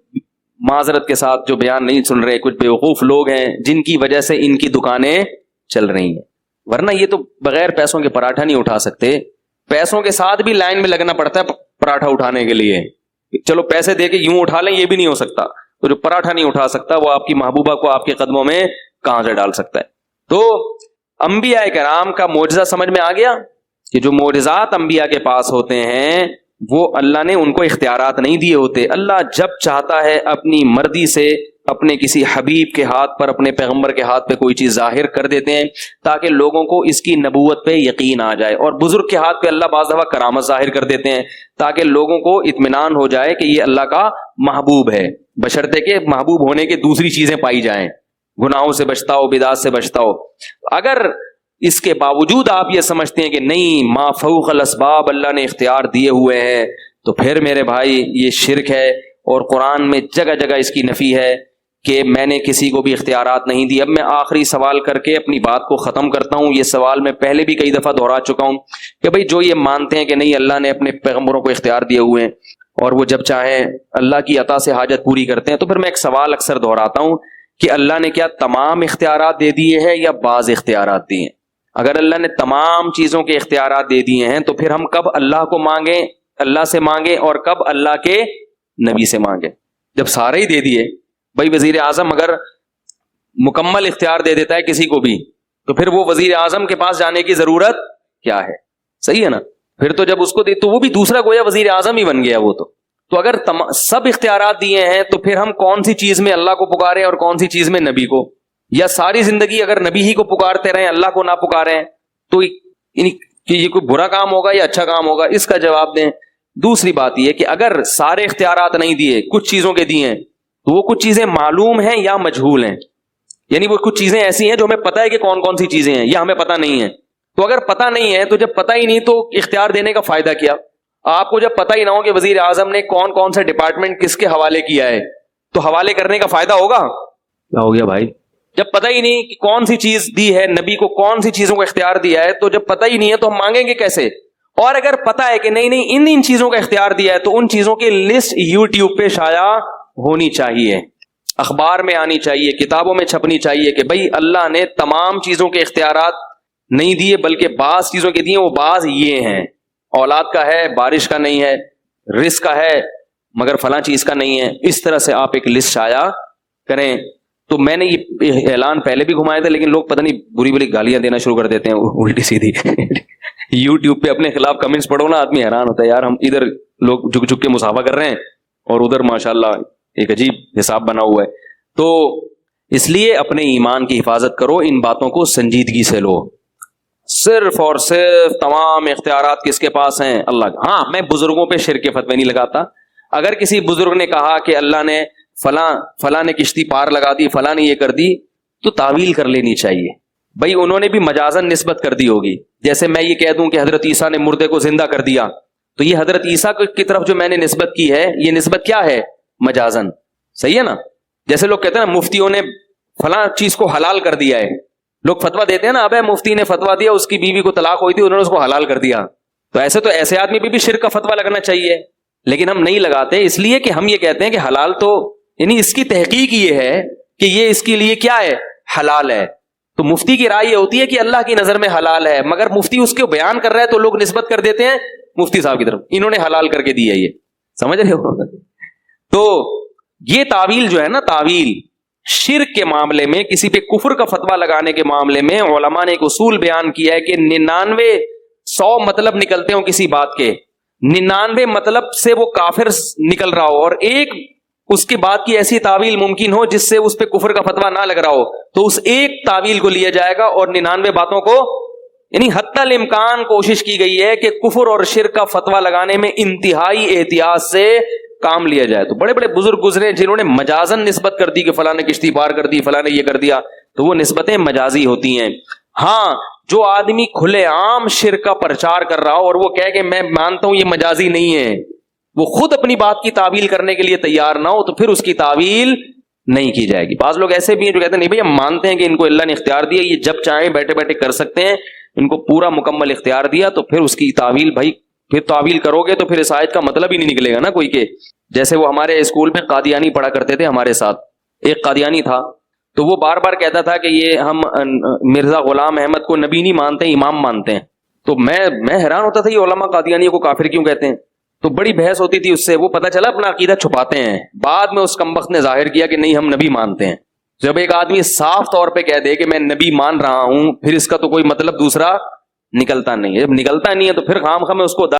معذرت کے ساتھ جو بیان نہیں سن رہے کچھ بیوقوف لوگ ہیں جن کی وجہ سے ان کی دکانیں چل رہی ہیں، ورنہ یہ تو بغیر پیسوں کے پراٹھا نہیں اٹھا سکتے. پیسوں کے ساتھ بھی لائن میں لگنا پڑتا ہے پراٹھا اٹھانے کے لیے. چلو پیسے دے کے یوں اٹھا لیں یہ بھی نہیں ہو سکتا، تو جو پراٹھا نہیں اٹھا سکتا وہ آپ کی محبوبہ کو آپ کے قدموں میں کہاں سے ڈال سکتا ہے. تو انبیاء کرام کا معجزہ سمجھ میں آ گیا کہ جو معجزات انبیاء کے پاس ہوتے ہیں وہ اللہ نے ان کو اختیارات نہیں دیے ہوتے. اللہ جب چاہتا ہے اپنی مرضی سے اپنے کسی حبیب کے ہاتھ پر، اپنے پیغمبر کے ہاتھ پہ کوئی چیز ظاہر کر دیتے ہیں تاکہ لوگوں کو اس کی نبوت پہ یقین آ جائے. اور بزرگ کے ہاتھ پہ اللہ بعض دفعہ کرامت ظاہر کر دیتے ہیں تاکہ لوگوں کو اطمینان ہو جائے کہ یہ اللہ کا محبوب ہے، بشرطے کہ محبوب ہونے کے دوسری چیزیں پائی جائیں، گناہوں سے بچتا ہو، بدعات سے بچتا ہو. اگر اس کے باوجود آپ یہ سمجھتے ہیں کہ نہیں ما فوق الاسباب اللہ نے اختیار دیے ہوئے ہیں، تو پھر میرے بھائی یہ شرک ہے. اور قرآن میں جگہ جگہ اس کی نفی ہے کہ میں نے کسی کو بھی اختیارات نہیں دی. اب میں آخری سوال کر کے اپنی بات کو ختم کرتا ہوں. یہ سوال میں پہلے بھی کئی دفعہ دہرا چکا ہوں کہ بھئی جو یہ مانتے ہیں کہ نہیں اللہ نے اپنے پیغمبروں کو اختیار دیے ہوئے ہیں اور وہ جب چاہیں اللہ کی عطا سے حاجت پوری کرتے ہیں، تو پھر میں ایک سوال اکثر دہراتا ہوں کہ اللہ نے کیا تمام اختیارات دے دیے ہیں یا بعض اختیارات دیے ہیں؟ اگر اللہ نے تمام چیزوں کے اختیارات دے دیے ہیں تو پھر ہم کب اللہ کو مانگیں، اللہ سے مانگیں، اور کب اللہ کے نبی سے مانگیں؟ جب سارے ہی دے دیے، بھائی وزیر اعظم اگر مکمل اختیار دے دیتا ہے کسی کو بھی تو پھر وہ وزیر اعظم کے پاس جانے کی ضرورت کیا ہے؟ صحیح ہے نا؟ پھر تو جب اس کو دے تو وہ بھی دوسرا گویا وزیر اعظم ہی بن گیا وہ تو اگر سب اختیارات دیے ہیں تو پھر ہم کون سی چیز میں اللہ کو پکاریں اور کون سی چیز میں نبی کو؟ یا ساری زندگی اگر نبی ہی کو پکارتے رہیں اللہ کو نہ پکاریں تو یہ کوئی برا کام ہوگا یا اچھا کام ہوگا؟ اس کا جواب دیں. دوسری بات یہ کہ اگر سارے اختیارات نہیں دیے، کچھ چیزوں کے دیے ہیں، تو وہ کچھ چیزیں معلوم ہیں یا مجہول ہیں؟ یعنی وہ کچھ چیزیں ایسی ہیں جو ہمیں پتہ ہے کہ کون کون سی چیزیں ہیں یا ہمیں پتہ نہیں ہے. تو اگر پتہ نہیں ہے تو جب پتہ ہی نہیں تو اختیار دینے کا فائدہ کیا؟ آپ کو جب پتہ ہی نہ ہو کہ وزیر اعظم نے کون کون سے ڈپارٹمنٹ کس کے حوالے کیا ہے تو حوالے کرنے کا فائدہ ہوگا؟ کیا ہو گیا بھائی؟ جب پتہ ہی نہیں کہ کون سی چیز دی ہے، نبی کو کون سی چیزوں کا اختیار دیا ہے، تو جب پتہ ہی نہیں ہے تو ہم مانگیں گے کیسے؟ اور اگر پتہ ہے کہ نہیں ان چیزوں کا اختیار دیا ہے تو ان چیزوں کی لسٹ یوٹیوب پہ شائع ہونی چاہیے، اخبار میں آنی چاہیے، کتابوں میں چھپنی چاہیے کہ بھئی اللہ نے تمام چیزوں کے اختیارات نہیں دیے بلکہ بعض چیزوں کے دیے، وہ بعض یہ ہیں، اولاد کا ہے، بارش کا نہیں ہے، رزق کا ہے مگر فلاں چیز کا نہیں ہے. اس طرح سے آپ ایک لسٹ شائع کریں. تو میں نے یہ اعلان پہلے بھی گھمایا تھا لیکن لوگ پتہ نہیں بری بری گالیاں دینا شروع کر دیتے ہیں الٹی سیدھی. یوٹیوب پہ اپنے خلاف کمنٹس پڑھو نا, آدمی حیران ہوتا ہے یار, ہم ادھر لوگ جھک جھک کے مصافحہ کر رہے ہیں اور ادھر ماشاءاللہ ایک عجیب حساب بنا ہوا ہے. تو اس لیے اپنے ایمان کی حفاظت کرو, ان باتوں کو سنجیدگی سے لو. صرف اور صرف تمام اختیارات کس کے پاس ہیں؟ اللہ. ہاں میں بزرگوں پہ شرک کے فتوے نہیں لگاتا. اگر کسی بزرگ نے کہا کہ اللہ نے فلاں نے کشتی پار لگا دی, فلاں نے یہ کر دی, تو تعویل کر لینی چاہیے. بھائی انہوں نے بھی مجازن نسبت کر دی ہوگی. جیسے میں یہ کہہ دوں کہ حضرت عیسیٰ نے مردے کو زندہ کر دیا, تو یہ حضرت عیسیٰ کی طرف جو میں نے نسبت کی ہے, یہ نسبت کیا ہے؟ مجازن. صحیح ہے نا؟ جیسے لوگ کہتے ہیں نا مفتیوں نے فلاں چیز کو حلال کر دیا ہے, لوگ فتویٰ دیتے ہیں نا, ابے مفتی نے فتویٰ دیا, اس کی بیوی کو طلاق ہوئی تھی, انہوں نے اس کو حلال کر دیا. تو ایسے آدمی پہ بھی شرک کا فتویٰ لگنا چاہیے, لیکن ہم نہیں لگاتے, اس لیے کہ ہم یہ کہتے ہیں کہ حلال تو یعنی اس کی تحقیق یہ ہے کہ یہ اس کے لیے کیا ہے؟ حلال ہے. تو مفتی کی رائے یہ ہوتی ہے کہ اللہ کی نظر میں حلال ہے, مگر مفتی اس کو بیان کر رہا ہے تو لوگ نسبت کر دیتے ہیں مفتی صاحب کی طرف, انہوں نے حلال کر کے دیا. یہ سمجھ رہے ہو؟ تو یہ تعویل جو ہے نا, تعویل شرک کے معاملے میں, کسی پہ کفر کا فتویٰ لگانے کے معاملے میں علماء نے ایک اصول بیان کیا ہے کہ 99 مطلب نکلتے ہوں کسی بات کے, 99 مطلب سے وہ کافر نکل رہا ہو, اور ایک اس کے بعد کی ایسی تعویل ممکن ہو جس سے اس پہ کفر کا فتویٰ نہ لگ رہا ہو, تو اس ایک تعویل کو لیا جائے گا, اور 99 باتوں کو یعنی حتی الامکان کوشش کی گئی ہے کہ کفر اور شرک کا فتویٰ لگانے میں انتہائی احتیاط سے کام لیا جائے. تو بڑے بڑے بزرگ گزرے جنہوں نے مجازن نسبت کر دی کہ فلاں نے کشتی پار کر دی, فلاں نے یہ کر دیا, تو وہ نسبتیں مجازی ہوتی ہیں. ہاں جو آدمی کھلے عام شرک کا پرچار کر رہا ہو اور وہ کہے کہ میں مانتا ہوں یہ مجازی نہیں ہے, وہ خود اپنی بات کی تعویل کرنے کے لیے تیار نہ ہو, تو پھر اس کی تعویل نہیں کی جائے گی. بعض لوگ ایسے بھی ہیں جو کہتے ہیں نہیں بھائی ہم مانتے ہیں کہ ان کو اللہ نے اختیار دیا, یہ جب چاہیں بیٹھے بیٹھے کر سکتے ہیں, ان کو پورا مکمل اختیار دیا, تو پھر اس کی تعویل, بھائی پھر تعویل کرو گے تو پھر اس آیت کا مطلب ہی نہیں نکلے گا نا کوئی کے. جیسے وہ ہمارے اسکول میں قادیانی پڑھا کرتے تھے ہمارے ساتھ, ایک قادیانی تھا, تو وہ بار بار کہتا تھا کہ یہ ہم مرزا غلام احمد کو نبی نہیں مانتے, امام مانتے ہیں. تو میں حیران ہوتا تھا یہ علماء قادیانی کو کافر کیوں کہتے ہیں. تو بڑی بحث ہوتی تھی اس سے, وہ پتہ چلا اپنا عقیدہ چھپاتے ہیں. بعد میں اس کمبخت نے ظاہر کیا کہ نہیں ہم نبی مانتے ہیں. جب ایک آدمی صاف طور پہ کہہ دے کہ میں نبی مان رہا ہوں, پھر اس کا تو کوئی مطلب دوسرا نکلتا نہیں ہے. جب نکلتا نہیں ہے تو پھر خام خواہ میں اس کو